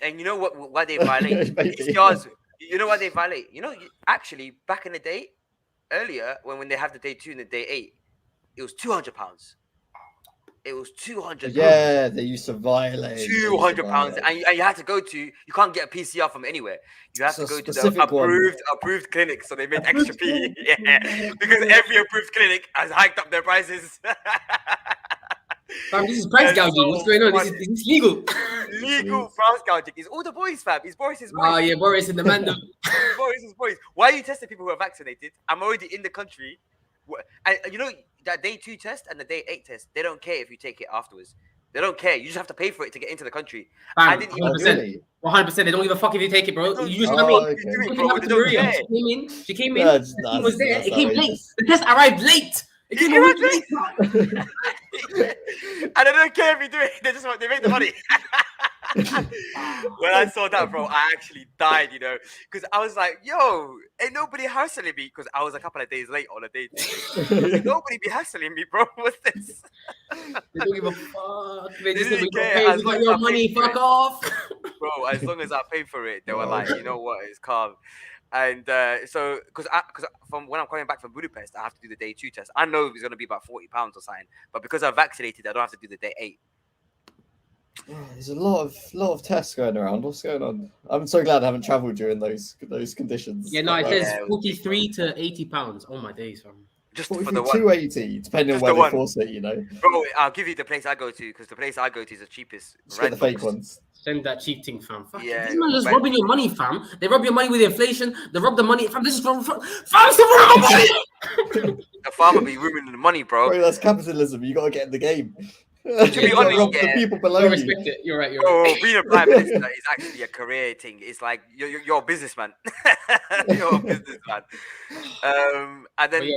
And you know what? Why they violate? PCRs. You know why they violate? You know, actually, back in the day, earlier when they have the day 2 and the day 8, it was £200. It was £200. Yeah, they used to violate. £200, and you had to go to. You can't get a PCR from anywhere. You have to go to the approved clinic. So they made extra P. Yeah, because every approved clinic has hiked up their prices. Fam, this is price gouging. What's going on? Is this legal? Legal price gouging. It's all the boys, fam. It's Boris's boys. Oh yeah, Boris and the man. Boris's boys. Why are you testing people who are vaccinated? I'm already in the country. And you know that day 2 test and the day 8 test, they don't care if you take it afterwards. They don't care. You just have to pay for it to get into the country. Bam, 100%. They don't give a fuck if you take it, bro. You just She came in. He was there. It came late. The test arrived late. It came late. And they don't care if you do it. They make the money. When I saw that, bro, I actually died, because I was like, yo, ain't nobody hassling me, because I was a couple of days late on a day 2. Nobody be hassling me, bro. What's this? They don't give a fuck. They just didn't care. You got your money, fuck off. Bro, as long as I paid for it, they were like, you know what, it's calm. And so, because from when I'm coming back from Budapest, I have to do the day 2 test. I know it's going to be about £40 or something, but because I'm vaccinated, I don't have to do the day 8. There's a lot of tests going around. What's going on? I'm so glad I haven't travelled during those conditions. Yeah, no, it says 43 to £80. Oh my days, fam. Just for the one. 280, depending on where they force it, Bro, I'll give you the place I go to, because the place I go to is the cheapest. Just get the fake ones. Send that cheap thing, fam. Fuck yeah, this man just robbing your money, fam. They rob your money with inflation. They rob the money, fam. This is from fam. The farmer be ruining the money, bro. That's capitalism. You gotta get in the game. To be honest, rob the people below you. Respect it. You're right. Being a prime minister is actually a career thing. It's like you're a businessman. You're a businessman. And then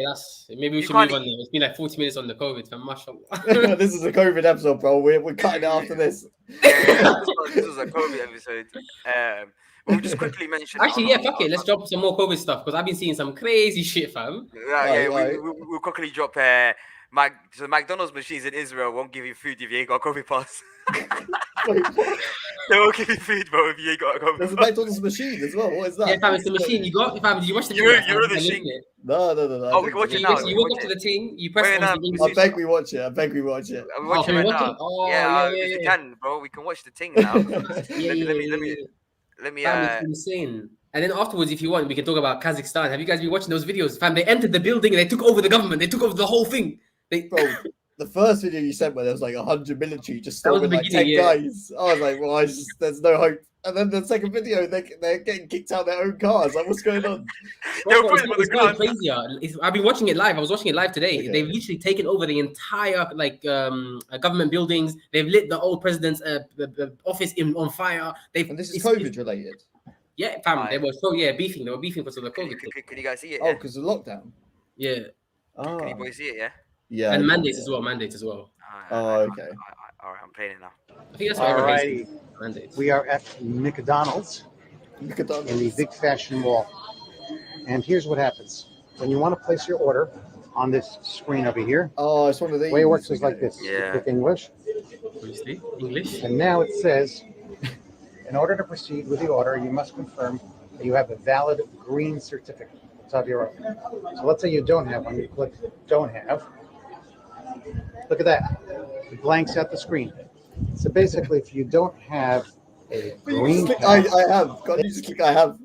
maybe we should move on. It's been like 40 minutes on the COVID, fam. Mashallah. This is a COVID episode, bro. We're cutting it after this. This was a COVID episode. We'll just quickly mention. Actually, fuck it. Let's drop some more COVID stuff, because I've been seeing some crazy shit, fam. We'll quickly drop. So McDonald's machines in Israel won't give you food if you ain't got a COVID pass. Wait, what? They won't give you food, bro, if you ain't got a COVID pass. There's a McDonald's machine as well. What is that? Yeah, fam, it's the machine. You got, fam, did you watch the video? You're the machine. No. Oh, we can watch it now. You walk up to the thing, you press on I beg we watch it. We're watching it right now. Oh, yeah, if you can, bro, we can watch the thing now. Let me. It's insane. And then afterwards, if you want, we can talk about Kazakhstan. Have you guys been watching those videos? Fam, they entered the building and they took over the government. They took over the whole thing. Bro, the first video you sent where there was like 100 military just storming like 10 guys. I was like, well, there's no hope. And then the second video, they're getting kicked out of their own cars. Like, what's going on? It's going crazier. I've been watching it live. I was watching it live today. Okay. They've literally taken over the entire government buildings. They've lit the old president's office on fire. And this is COVID related. Yeah, fam. They were beefing. They were beefing because of the COVID thing. Could you guys see it? Oh, because of lockdown. Yeah. Can you Oh, boys see it? Yeah. yeah. And I mandates can, as well. Mandates as well. Oh, okay. All right, I'm playing it now. I think that's what everyone hates. Alrighty, Mandates. we are at McDonald's Look at that. in the big fashion mall. And here's what happens. When you want to place your order on this screen over here, Oh, it's one of these. the way it works is like this. You Yeah. click English, Obviously, English. and now it says, in order to proceed with the order, you must confirm that you have a valid green certificate at the top of your order. So let's say you don't have one. You click don't have. Look at that. It blanks out the screen. So basically, if you don't have a green Click, pass, I have. Can't you just click I have?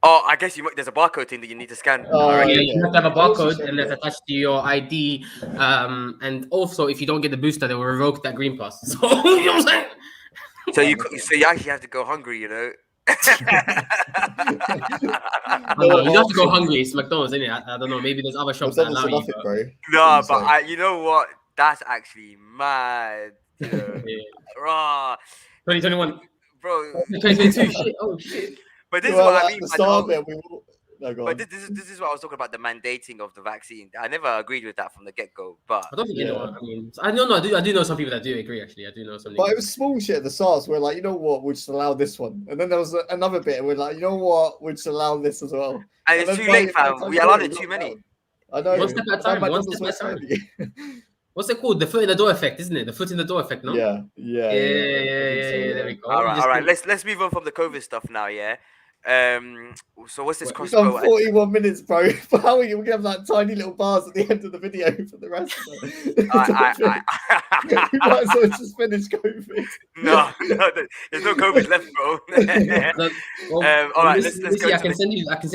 Oh, I guess there's a barcode thing that you need to scan. Oh, Yeah, okay. you have to have a I also barcode checked and that's it. attached to your ID. And also, if you don't get the booster, they will revoke that green pass. So, you know what I'm saying? So you actually have to go hungry, you know. No, you have to go hungry. It's McDonald's, isn't it? I don't know. Maybe there's other shops that McDonald's allow enough you. it, bro. No, What but you you know what? That's actually mad. You know? Yeah. Raw, 2021. bro. 2022. Shit. Oh, shit. But this Well, is what I at mean. the by the start whole- of it, we will... No, go on. But this is what I was talking about, the mandating of the vaccine. I never agreed with that from the get-go. But I don't think Yeah. anyone. I mean, I don't know. I do know some people that do agree. Actually, I do know some. But it was small shit at the start. So we're like, you know what? We'll just allow this one. And then there was another bit, and we're like, you know what? We'll just allow this as well. and it's then too by- late, by the fam. time We you allowed do it too lockdown. many. I know. One step at a time, one step at a time. What's it called? The foot in the door effect, isn't it? The foot in the door effect, no? Yeah. Yeah. There we go. All right, Just all right. do- Let's move on from the COVID stuff now. Yeah. So what's this We've crossbow? done 41 minutes, bro. But how are you? We have like tiny little bars at the end of the video for the rest of it. We might as well just finish COVID. No, there's no COVID left, bro. All right, let's go I to can the- send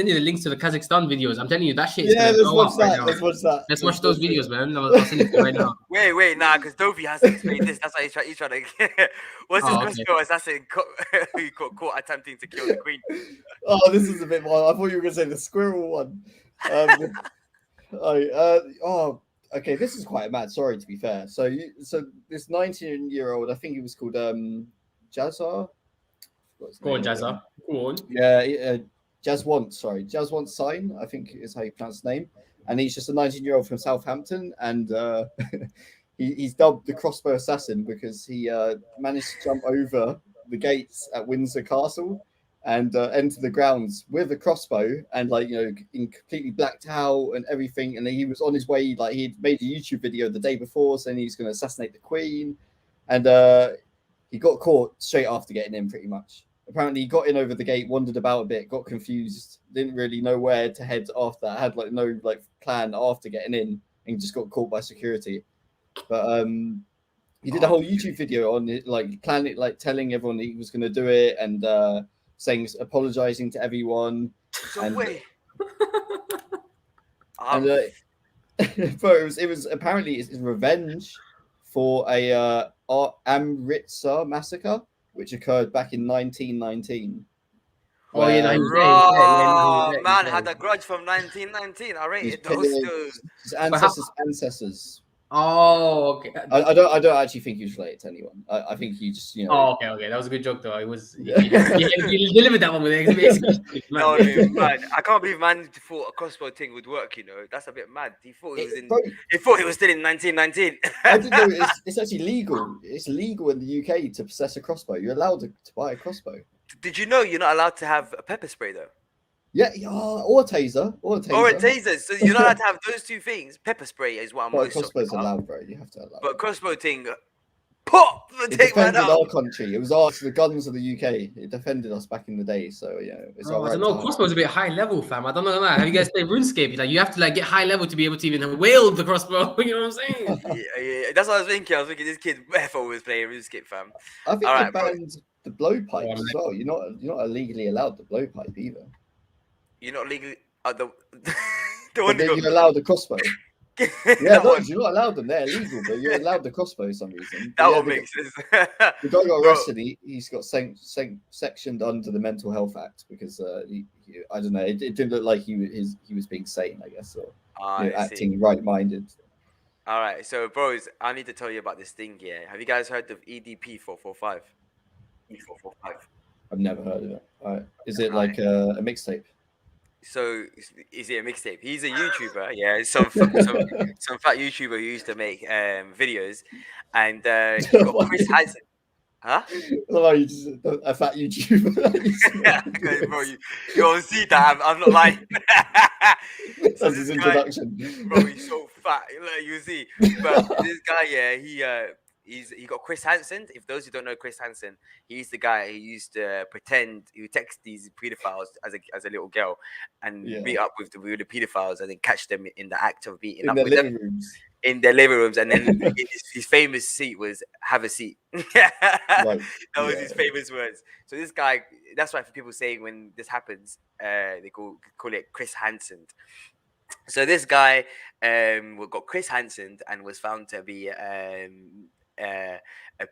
you the links to the Kazakhstan videos. I'm telling you that shit is Yeah, gonna let's go watch up right that. now. Let's watch that. Let's watch those videos, man. I'll send it to you right now. Wait, nah, because Dovi has to explain this. That's why he's trying to. What's this Oh, okay. crossbow assassin who got caught attempting to kill the queen? Oh, this is a bit more. I thought you were going to say the squirrel one. Okay. This is quite mad. Sorry, to be fair. So this 19-year-old, I think he was called Jazzar. Go on, Jazza. Go on. Yeah, Jazzwant. Sorry, Jazzwant Sign, I think is how you pronounce his name. And he's just a 19-year-old from Southampton, and he's dubbed the Crossbow Assassin because he managed to jump over the gates at Windsor Castle and enter the grounds with a crossbow and in completely blacked out and everything. And he was on his way, like he'd made a YouTube video the day before saying he was going to assassinate the Queen, and he got caught straight after getting in, pretty much. Apparently, he got in over the gate, wandered about a bit, got confused, didn't really know where to head after that, had no plan after getting in, and just got caught by security. But he did a whole YouTube video on it, telling everyone that he was going to do it and apologizing to everyone. So And- wait. And but it was apparently it's revenge for a Amritsar massacre, which occurred back in 1919. Oh, yeah, no, he was there, he was there, Raw, he was man there. had a grudge from 1919. I rated His- those two. His ancestors. Oh, okay. I don't actually think he was related to anyone. I think he just Oh, okay. That was a good joke, though. It was. Yeah. You delivered that one with it. No, dude, man. I can't believe man thought a crossbow thing would work. You know, that's a bit mad. He thought he was in. Bro, He thought he was still in 1919. I didn't know it's actually legal. It's legal in the UK to possess a crossbow. You're allowed to buy a crossbow. Did you know you're not allowed to have a pepper spray though? Yeah, or a taser. Or a taser. So you're not allowed to have those two things. Pepper spray is what I'm But a most shocked crossbow's about. allowed, bro. You have to allow But it. crossbow thing, pop! It Take man defended out. our country. It was ours, the guns of the UK. It defended us back in the day. So it's I all right. don't know. Crossbow's a bit high level, fam. I don't know. Have you guys played RuneScape? Like you have to get high level to be able to even wield the crossbow. You know what I'm saying? Yeah, that's what I was thinking. I was thinking this kid therefore was playing RuneScape, fam. I think All they right, bro. banned the blowpipe as well. You're not illegally allowed the blowpipe either. You're not legally the But one then who you're allowed the crossbow. got Yeah, no, you're not allowed them. They're illegal, but you're allowed the crossbow for some reason. that Yeah, one the- makes sense. The guy got Bro. arrested. He's got sectioned under the Mental Health Act because I don't know. It didn't look like he was being sane, I guess, or I see. acting right-minded. All right, so bros, I need to tell you about this thing here. Have you guys heard of EDP 445? E445. I've never heard of it. Is it like a mixtape? So is it a mixtape? He's a YouTuber, yeah. Some fat YouTuber who used to make videos, and he got Chris Hansen. Huh? Oh, you just a fat YouTuber. Bro, you'll see that I'm not lying. That's his introduction. Bro, he's so fat. Like, you see, but this guy, yeah, he got Chris Hansen. If those who don't know Chris Hansen, he's the guy who used to pretend he would text these pedophiles as a little girl and meet up with the pedophiles and then catch them in the act of beating up with them. In their living rooms, and then his famous seat was "Have a seat." That was his famous words. So this guy, that's why people saying when this happens, they call it Chris Hansen. So this guy got Chris Hansen and was found to be a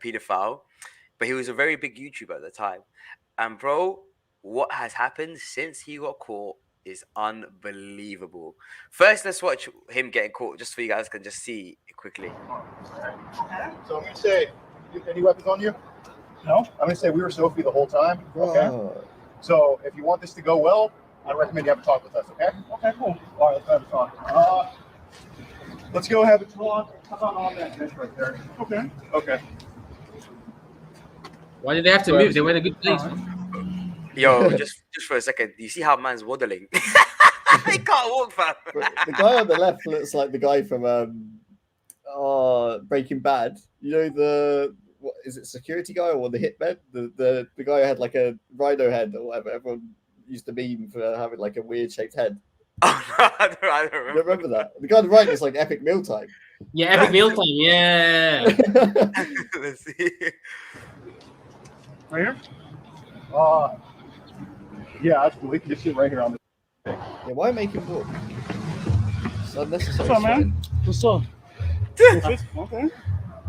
pedophile, but he was a very big YouTuber at the time. And bro, what has happened since he got caught is unbelievable. First, let's watch him getting caught, just so you guys can just see it quickly. So I'm gonna say, any weapons on you? No. I'm gonna say we were Sophie the whole time. Okay. So if you want this to go well, I recommend you have a talk with us. Okay. Okay. Cool. All right. Let's have a talk. Let's go have a talk. Come on that bench right there. Okay. Okay. Why did they have to move? They were in a good place. Yo, just for a second, do you see how man's waddling? He can't walk, fam. The guy on the left looks like the guy from Breaking Bad. You know what is it, security guy or the hitman? The guy who had like a rhino head or whatever. Everyone used to meme for having like a weird shaped head. Oh no, I don't remember that. The guy on the right is like Epic Mealtime. Yeah, Epic Mealtime. Yeah. Let's see. Right here. Yeah, absolutely. Just sit right here on this. Yeah, why make him walk? It's unnecessary. What's up, man? What's up? Okay.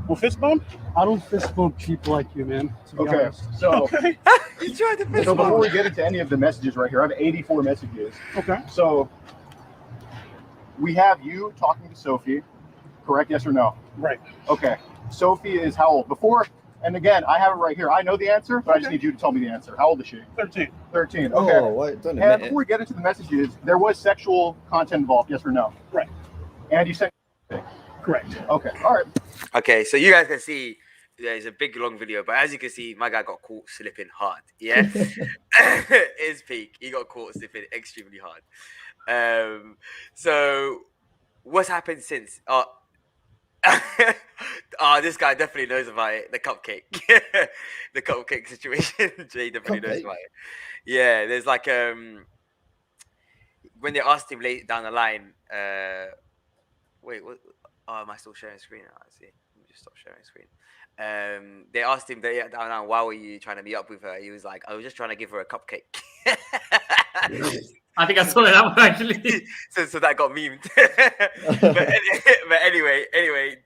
Well, fist bump? I don't fist bump people like you, man. Okay. So, He's trying to fist so bump. before we get into any of the messages right here, I have 84 messages. Okay. So we have you talking to Sophie, correct? Yes or no? Right. Okay. Sophie is how old? Before, and again, I have it right here. I know the answer, but I just need you to tell me the answer. How old is she? 13. 13. Okay. Oh, wait, don't And admit before we get into the messages, there was sexual content involved, yes or no? Right. And you said Correct. okay. All right. Okay, so you guys can see there's a big long video, but as you can see, my guy got caught slipping hard. Yeah, his peak. He got caught slipping extremely hard. So what's happened since? This guy definitely knows about it. The cupcake, the cupcake situation. Jay definitely knows about it. Yeah, there's like when they asked him late down the line. Wait, what? Oh, am I still sharing screen? I see. Let me just stop sharing screen. They asked him down the line, why were you trying to meet up with her? He was like, I was just trying to give her a cupcake. I think I saw that one actually. so that got memed. but anyway,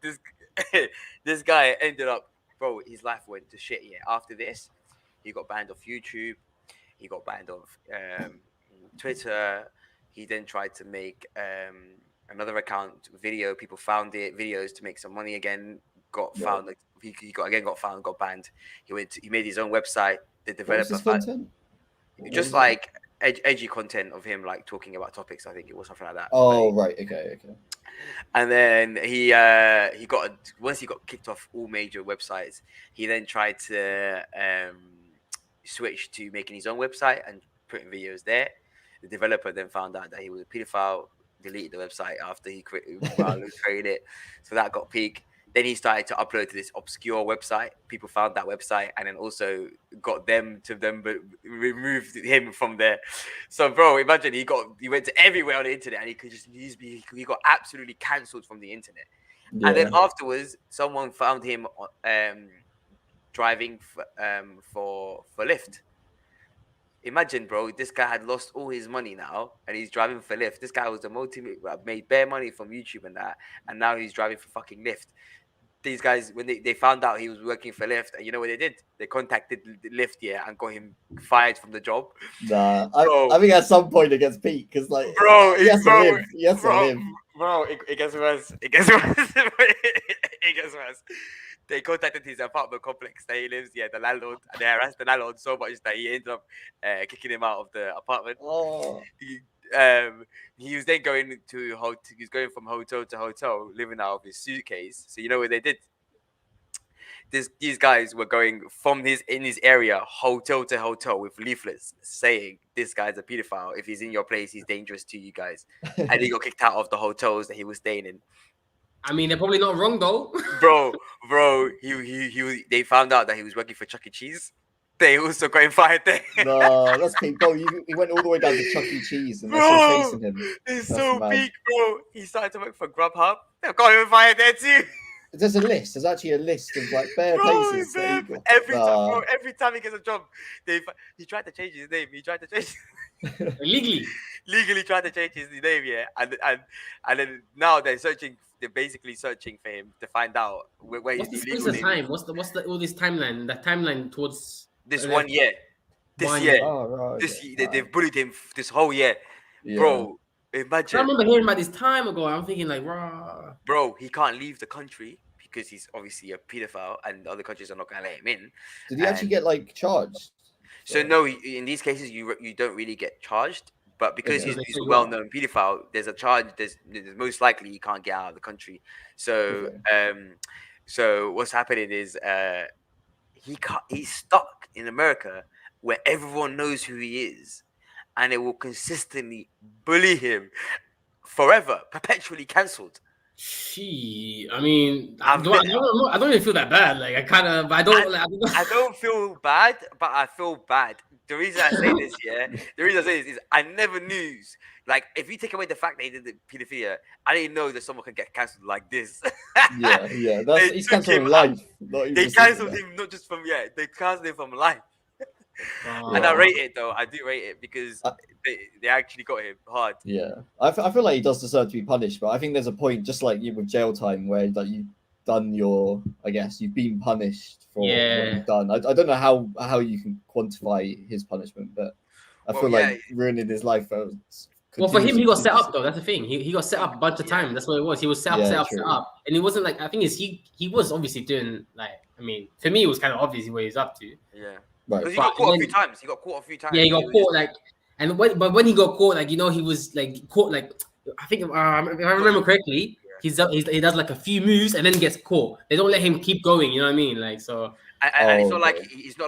this guy ended up, bro, his life went to shit. Yeah, after this, he got banned off YouTube. He got banned off Twitter. He then tried to make another account video. People found it, videos to make some money again. Got found. Like, he got found. Got banned. He made his own website. The developer just like edgy content of him like talking about topics. I think it was something like that. Oh right, okay. And then once he got kicked off all major websites, he then tried to switch to making his own website and putting videos there. The developer then found out that he was a pedophile, deleted the website after he created it. So that got peaked. Then he started to upload to this obscure website. People found that website and then also got them but removed him from there. So, bro, imagine he went to everywhere on the internet and he got absolutely cancelled from the internet. Yeah. And then afterwards, someone found him driving for Lyft. Imagine, bro, this guy had lost all his money now and he's driving for Lyft. This guy was made bare money from YouTube and that, and now he's driving for fucking Lyft. These guys, when they found out he was working for Lyft, and you know what they did? They contacted Lyft, and got him fired from the job. Nah, I think at some point it gets peaked because, like, bro, he has to live. Bro, it gets worse. It gets worse. It gets worse. they contacted his apartment complex that he lives. Yeah, the landlord. And they harassed the landlord so much that he ended up kicking him out of the apartment. Oh, He was then going to he was going from hotel to hotel, living out of his suitcase. So you know what they did? These guys were going from in his area, hotel to hotel, with leaflets saying this guy's a pedophile. If he's in your place, he's dangerous to you guys. And he got kicked out of the hotels that he was staying in. I mean, they're probably not wrong though. Bro, they found out that he was working for Chuck E. Cheese. They also got him fired there. no, that's peak. Bro, he went all the way down to Chuck E. Cheese and they're Bro, still chasing him. It's That's so mad. big, bro. He started to work for Grubhub. They got him fired there too. There's a list. There's actually a list of like bare Bro, places. that he got- every time he gets a job, he tried to change his name. He tried to change Legally. legally tried to change his name, yeah. And then now they're basically searching for him to find out where What's his the legal space of name time? is. What's the all this timeline? The timeline towards This 1 year. This 1 year. year. Oh, right. This yeah. they've bullied him this whole year. Yeah. Bro, I imagine. remember hearing about this time ago. I'm thinking like, raw. Bro, he can't leave the country because he's obviously a pedophile and other countries are not going to let him in. Did he actually get like charged? So no, in these cases you don't really get charged, but because Okay. he's a well-known pedophile, there's a charge. There's most likely he can't get out of the country. So so what's happening is he's stuck in America where everyone knows who he is, and it will consistently bully him forever, perpetually cancelled. I mean, I don't even feel that bad. Like I don't feel bad, but I feel bad. The reason I say this, is I never knew. Like, if you take away the fact that he did the pedophilia, I didn't know that someone could get cancelled like this. yeah. He's cancelled from life. They cancelled him not just from they cancelled him from life. And I rate it though. I do rate it because they actually got him hard. Yeah, I feel like he does deserve to be punished, but I think there's a point, just like you with jail time, where like you've done you've been punished for what you've done. I don't know how you can quantify his punishment, but I feel like ruining his life. Well, for him, he got set up though. That's the thing. He got set up a bunch of times. That's what it was. He was set up, and it wasn't like, I think he was obviously doing like, I mean, for me it was kind of obvious what he was up to. Yeah. Right. Because he got caught a few times. Yeah, he got caught like, and when he got caught, like, he was like caught like, I think if I remember correctly, he does like a few moves and then gets caught. They don't let him keep going. You know what I mean? Like, so. And it's not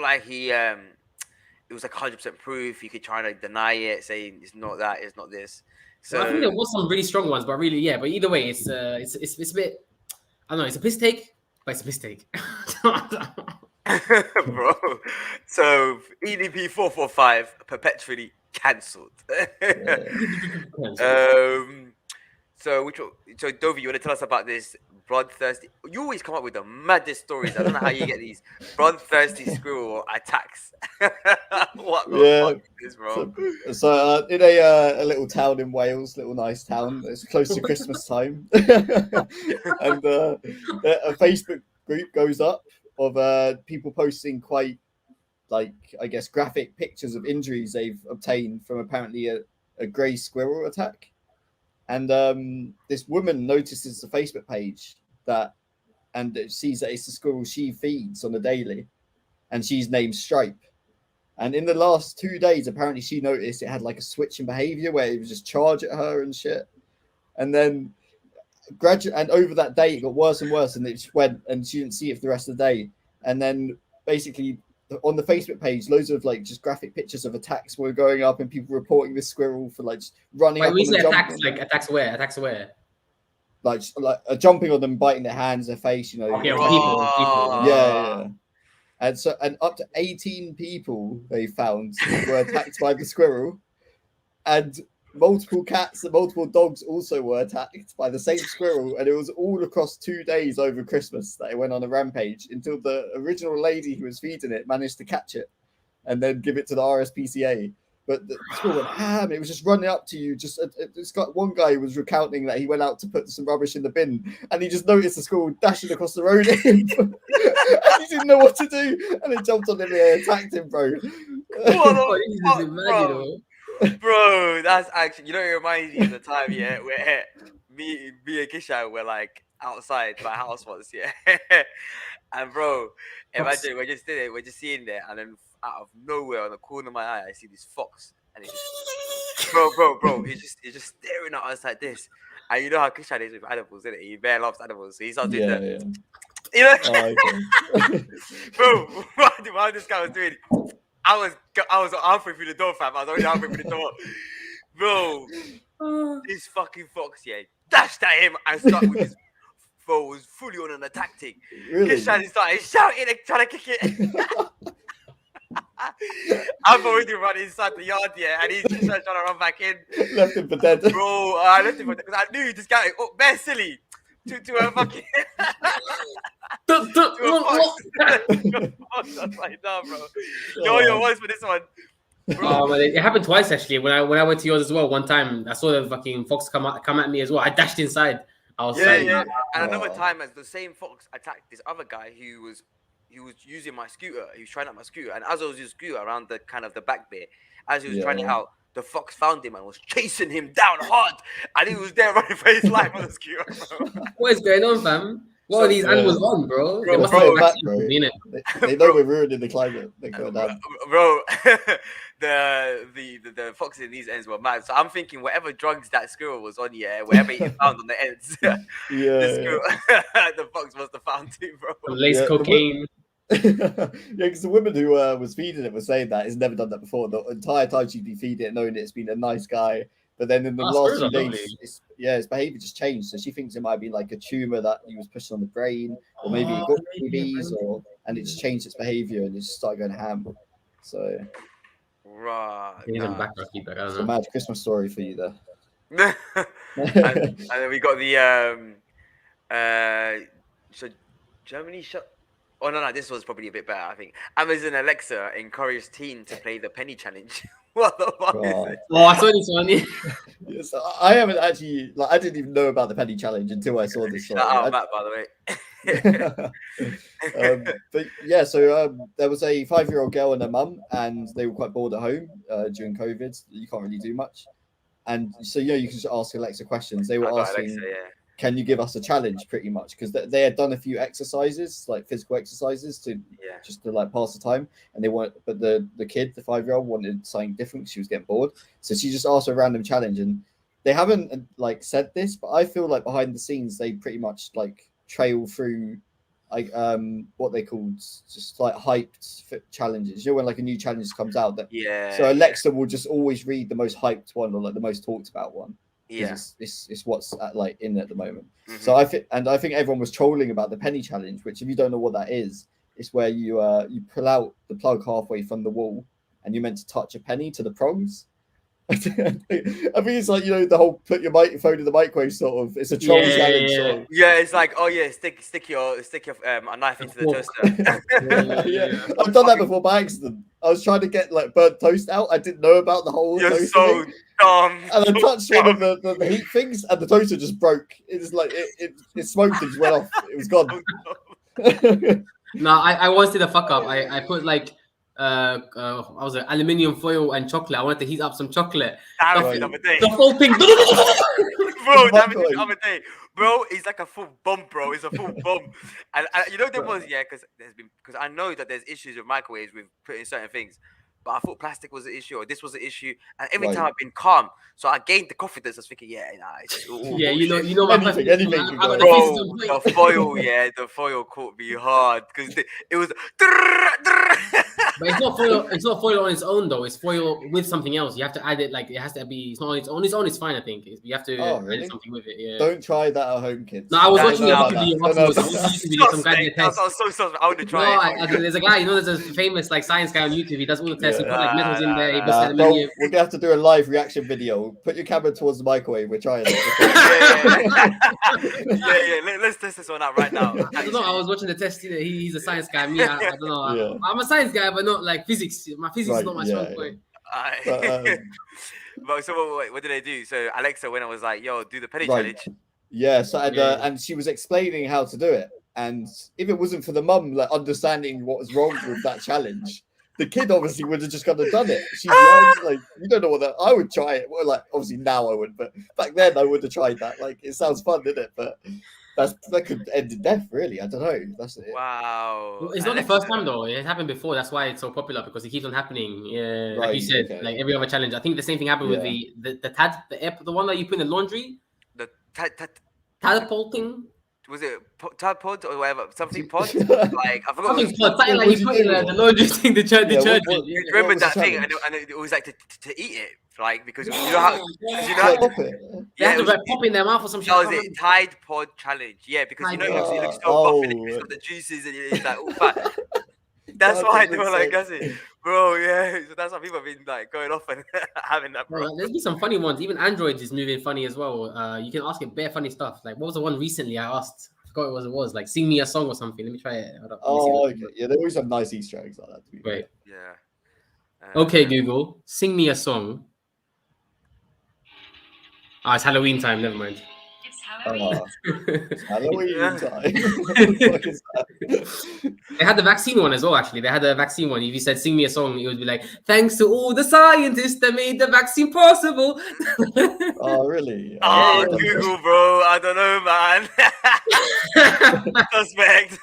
like he it was like 100% proof. He could try to deny it, saying it's not that, it's not this. So well, I think there was some really strong ones, but really, yeah. But either way, it's a bit. I don't know. It's a piss take, but it's a piss take. Bro, so EDP 445 perpetually cancelled. So Dovi, you want to tell us about this bloodthirsty? You always come up with the maddest stories. I don't know how you get these bloodthirsty squirrel attacks. What the fuck is this, bro? So in a little town in Wales, little nice town, it's close to Christmas time, and a Facebook group goes up of people posting quite, like, I guess, graphic pictures of injuries they've obtained from apparently a grey squirrel attack. And this woman notices the Facebook page and sees that it's the squirrel she feeds on a daily, and she's named Stripe. And in the last 2 days, apparently she noticed it had like a switch in behavior where it would just charge at her and shit. And then and over that day, it got worse and worse, and it just went, and she didn't see it for the rest of the day. And then basically on the Facebook page, loads of like just graphic pictures of attacks were going up, and people reporting this squirrel for like just running up. We say attacks, like attacks where? Like jumping on them, biting their hands, their face, people. Yeah. And up to 18 people they found were attacked by the squirrel, and multiple cats and multiple dogs also were attacked by the same squirrel, and it was all across 2 days over Christmas that it went on a rampage until the original lady who was feeding it managed to catch it and then give it to the RSPCA. But the squirrel went ham. It was just running up to you. It's got one guy was recounting that he went out to put some rubbish in the bin, and he just noticed the squirrel dashing across the road at him, and he didn't know what to do, and it jumped on him and attacked him, bro. Bro, that's actually, it reminds me of the time, where me and Kisha were like outside my house once, And bro, imagine we're just there, we're just sitting there, and then out of nowhere, on the corner of my eye, I see this fox, and it's just, bro, it's just staring at us like this. And you know how Kishan is with animals, isn't it? He bare loves animals, so he starts doing that. Yeah. You know, Oh, okay. bro, while this guy was doing, I was halfway through the door, fam. I was already halfway through the door, bro. This fucking fox, yeah, dashed at him and started with his foe was fully on an attack thing. Really? Kishan started shouting and trying to kick it. I've already run inside the yard, yeah, and he's just trying to run back in. Left him for dead. Bro, I left him for dead because I knew this guy, bare silly, to a fucking to a fox. I was like, nah, bro. Yo, your voice for this one. Bro. But it happened twice actually. When I went to yours as well, one time I saw the fucking fox come at me as well. I dashed inside. I was Yeah. And another time, as the same fox attacked this other guy who was using my scooter. He was trying out my scooter, and as I was using scooter around the kind of the back bit, as he was trying it out, the fox found him and was chasing him down hard, and he was there running for his life on the scooter. Bro. What is going on, fam? What are these animals on, bro? They must bro, have back, bro. They know we're ruining the climate. They're going down. Bro, the foxes in these ends were mad. So I'm thinking whatever drugs that squirrel was on, whatever he found on the ends, the fox must have found too, bro. Lace cocaine. Because the woman who was feeding it was saying that he's never done that before. The entire time she'd be feeding it, knowing it's been a nice guy. But then in the last few days, his behavior just changed. So she thinks it might be like a tumor that he was pushing on the brain, or maybe it got babies, and it just changed its behavior and it just started going ham. So, right. It's a mad Christmas story for you there. and then we got the so Germany shut. Oh no, this was probably a bit better. I think Amazon Alexa encouraged teen to play the penny challenge. What the fuck is it? Oh, I saw this one. Yes, I haven't actually I didn't even know about the penny challenge until I saw this. Shout out Matt, by the way. But yeah, so there was a 5-year-old girl and her mum, and they were quite bored at home during COVID. You can't really do much, and so you can just ask Alexa questions. They were asking. Alexa, can you give us a challenge, pretty much, because they had done a few exercises, like physical exercises, to just to like pass the time, and they weren't. But the kid, the 5-year-old, wanted something different. She was getting bored, so she just asked a random challenge, and they haven't like said this, but I feel like behind the scenes they pretty much like trail through like what they called just like hyped challenges. You know, when like a new challenge comes out, that so Alexa will just always read the most hyped one or like the most talked about one. Yeah, it's what's like in at the moment. Mm-hmm. So I think everyone was trolling about the penny challenge, which if you don't know what that is, it's where you pull out the plug halfway from the wall and you're meant to touch a penny to the prongs. I think it's like the whole put your microphone in the microwave sort of. It's a troll challenge. Sort of. Yeah, it's like stick your a knife into the toaster. I've done that before by accident. I was trying to get like burnt toast out. I didn't know about the whole. You're so dumb. And I touched one of the heat things, and the toaster just broke. It was like it smoked and just went off. It was gone. No, I once did a fuck up. I put like. I was like aluminium foil and chocolate. I wanted to heat up some chocolate. The whole thing, bro. The other day, bro. It's like a full bomb, bro. It's a full bomb, and there was because I know that there's issues with microwaves with putting certain things. But I thought plastic was an issue, or this was an issue, and every time I've been calm, so I gained the confidence. I was thinking, it's you know, anything bro, the foil, the foil caught me hard because it was. But it's not foil. It's not foil on its own though. It's foil with something else. You have to add it. Like it has to be. It's not on its own. Its own is fine. I think you have to add something with it. Yeah. Don't try that at home, kids. No, I was watching a YouTube video. Some guy did a test. I was so sorry. I would have tried. There's a guy. There's a famous like science guy on YouTube. He does all the tests. He put like metals in there. We're gonna have to do a live reaction video. Put your camera towards the microwave. We're trying it. Let's test this one out right now. I don't know. I was watching the test. He's a science guy. Me, I don't know. I'm a science guy, but not like physics. My physics is not my strong point. But so what did they do? So Alexa, when I was like, "Yo, do the penny challenge." Yeah. So and she was explaining how to do it. And if it wasn't for the mum like understanding what was wrong with that challenge, the kid obviously would have just gone and done it. She's like, you don't know what that. I would try it. Well, like obviously now I would, but back then I would have tried that. Like it sounds fun, didn't it? But that could end in death, really. I don't know. That's it. Wow. It's not the first time though. It happened before. That's why it's so popular because it keeps on happening. Yeah, like you Right, said, okay. like every other challenge. I think the same thing happened with the one that you put in the laundry, The tadpole thing. was it pod or whatever? Something pod? Like I forgot. Something What something like you put in the laundry thing, the church. you remember that thing? And it was like to eat it, like because you know how. They have to like pop in their mouth or some shit. That was it. Tide Pod challenge. Yeah, because you know it looks so buff and it's got the juices and it's like all fat. That's why they were like, that's it, bro. Yeah, so that's why people have been like going off and having that. Bro, there's been some funny ones. Even Android is moving funny as well. You can ask it bare funny stuff. Like what was the one recently I asked? I forgot what it was. Like sing me a song or something. Let me try it. Hold up. Okay. Yeah, they always have nice Easter eggs like that. Right. Yeah. Okay, Google, sing me a song. Ah, it's Halloween time. Never mind. It's Halloween time. They had the vaccine one as well, actually. They had a vaccine one. If you said, sing me a song, it would be like, thanks to all the scientists that made the vaccine possible. Oh, really? Oh, Google, bro. I don't know, man. Suspect.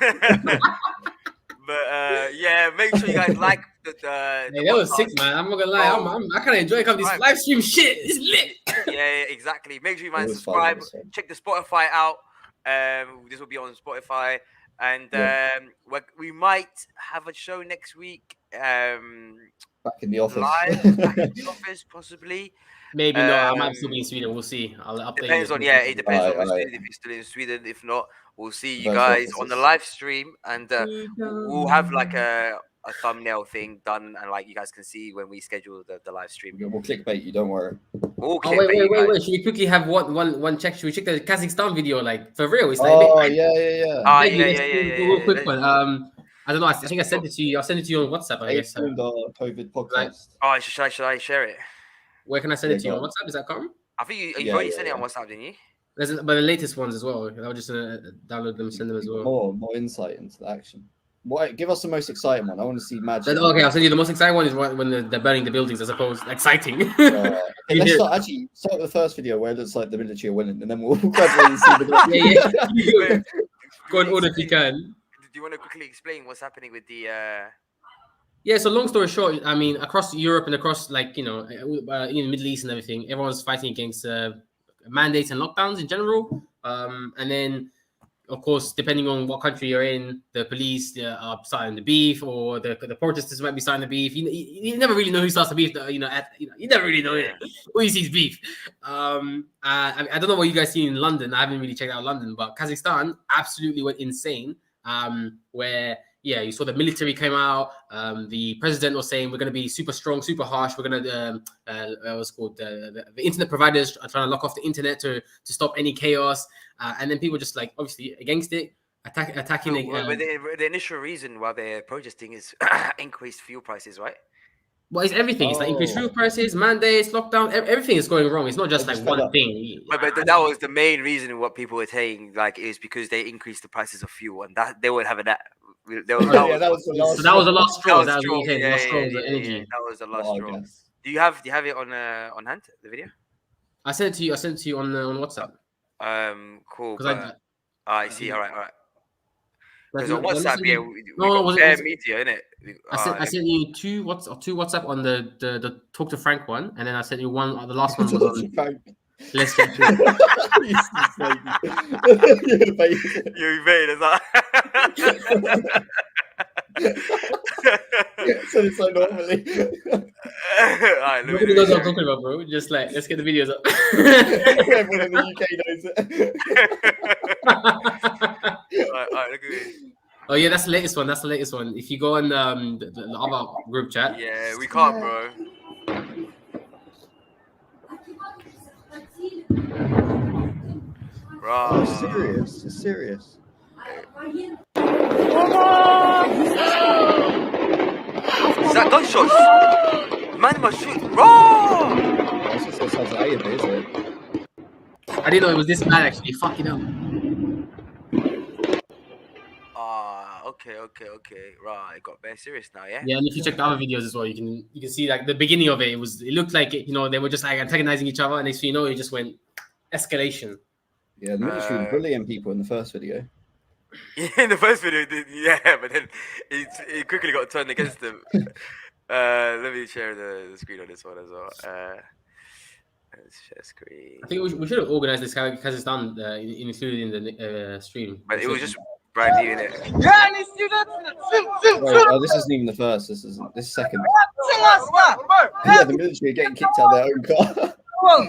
But yeah, make sure you guys like the hey, that was sick, man. I'm not gonna lie. I kind of enjoy coming this live stream shit. It's lit. Yeah, exactly. Make sure you guys subscribe. Check the Spotify out. This will be on Spotify, and we might have a show next week. Back in the office. Live, back in the office, possibly. Maybe not. I might still be in Sweden. We'll see. I'll update. Depends on it depends on if you're still in Sweden. If not, we'll see you guys on the live stream, and we'll have like a thumbnail thing done, and like you guys can see when we schedule the live stream. We'll clickbait you. Don't worry. Wait. Should we quickly have one check? Should we check the Kazakhstan video? Like for real? It's like yeah. Quick one. I don't know. I think I sent it to you. I'll send it to you on WhatsApp. I guess. COVID podcast. Oh, should I share it? Where can I send it to you on WhatsApp? Is that come? I think you've already sent it on WhatsApp, didn't you? But the latest ones as well. I'll just download them, send them as well. More insight into the action. Give us the most exciting one. I want to see magic. Okay, I'll send you the most exciting one is when they're burning the buildings, I suppose. Exciting. Let's start with the first video where it looks like the military are winning, and then we'll gradually see the. Go in order if you can. Do you want to quickly explain what's happening with the? Yeah, so long story short, I mean, across Europe and across in the Middle East and everything, everyone's fighting against mandates and lockdowns in general. And then, of course, depending on what country you're in, the police are starting the beef, or the protesters might be starting the beef. You never really know who starts the beef. You never really know it. All you see is beef. I don't know what you guys see in London. I haven't really checked out London, but Kazakhstan absolutely went insane. Where you saw the military came out. The president was saying we're going to be super strong, super harsh. We're going to what's called the internet providers are trying to lock off the internet to stop any chaos. And then people just like obviously against it, attacking. The initial reason why they're protesting is increased fuel prices, right? Well, it's everything. It's like increased fuel prices, mandates, lockdown. Everything is going wrong. It's not just like one thing. But that was the main reason what people were saying, like, is because they increased the prices of fuel, and that they would have that. That was the last straw. That was the last straw. Do you have it on hand? The video? I sent it to you on WhatsApp. Cool. I see. All right. Because on WhatsApp, we got bare media, innit? I sent you two WhatsApp on the Talk to Frank one, and then I sent you one. The last one was on Frank. Let's get to it. You made it. So it's like normally. Alright, nobody knows what I'm talking about, bro. Just like let's get the videos up. Everyone in the UK knows it. Alright, look at this. Oh yeah, that's the latest one. If you go on the other group chat. Yeah, we can't, bro. Bro, it's serious. Is that gunshots? Man must shoot. Bro! That's just what sounds like is it? I didn't know it was this bad actually. Fucking hell. Okay. Right, it got very serious now, yeah? Yeah, and if you check the other videos as well, you can see like the beginning of it. It looked like they were just like antagonizing each other, and next thing you know, it just went escalation. Yeah, the military were bullying people in the first video. In the first video, yeah, but then it quickly got turned against them. Let me share the screen on this one as well. Let's share screen. I think we should have organized this Kazakhstan included in the stream. But it was just brand new, innit? Wait, this isn't even the first. This is second. Yeah, the military are getting kicked out of their own car. Oh,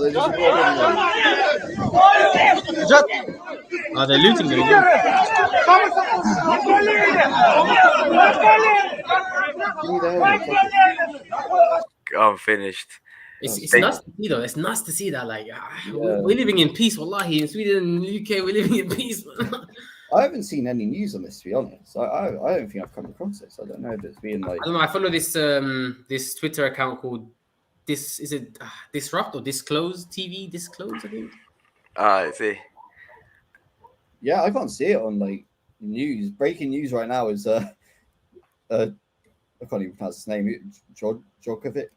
they're just robbing them. Oh, they're looting them. Give me the helmet. I'm finished. It's nuts to see though. It's nuts to see that. Like we're living in peace. Wallahi, in Sweden and UK, we're living in peace. I haven't seen any news on this, to be honest. I don't think I've come across this. I don't know if it's been like. I don't know. I follow this this Twitter account called Disrupt or Disclose TV. Disclose, I think. I see. Yeah, I can't see it on like news. Breaking news right now is I can't even pronounce his name. Djokovic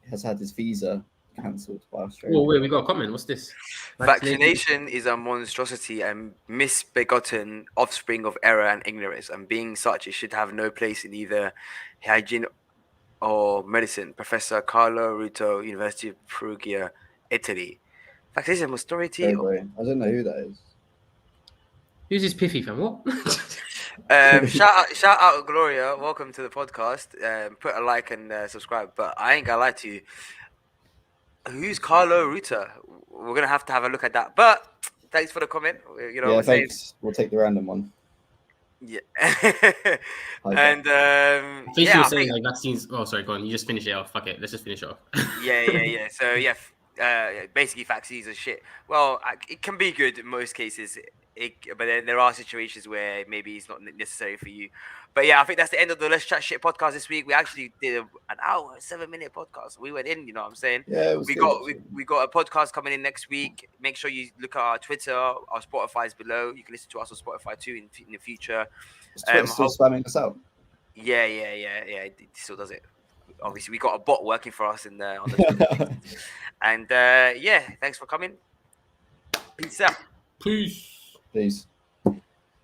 has had his visa cancelled by Australia. Oh wait, we got a comment. What's this? Vaccination is a monstrosity and misbegotten offspring of error and ignorance, and being such, it should have no place in either hygiene or medicine. Professor Carlo Ruto, University of Perugia, Italy. Vaccination is a monstrosity. I don't know who that is. Who's this piffy fam? What? Shout out Gloria, welcome to the podcast. Put a like and subscribe. But I ain't gonna lie to you. Who's Carlo Ruta? We're gonna have to have a look at that. But thanks for the comment. You know, yeah, thanks. We'll take the random one. Yeah. And you were saying like vaccines. Oh, sorry, go on. You just finish it off. Fuck it. Let's just finish it off. Yeah. So basically vaccines are shit. Well, it can be good in most cases. But then there are situations where maybe it's not necessary for you. But yeah, I think that's the end of the Let's Chat Shit podcast this week. We actually did an hour, 7-minute podcast. We went in, you know what I'm saying? Yeah, we got a podcast coming in next week. Make sure you look at our Twitter. Our Spotify is below. You can listen to us on Spotify too in the future. Is Twitter still spamming us out? Yeah. It still does it. Obviously, we got a bot working for us on the Twitter. And thanks for coming. Peace out. Peace. Peace.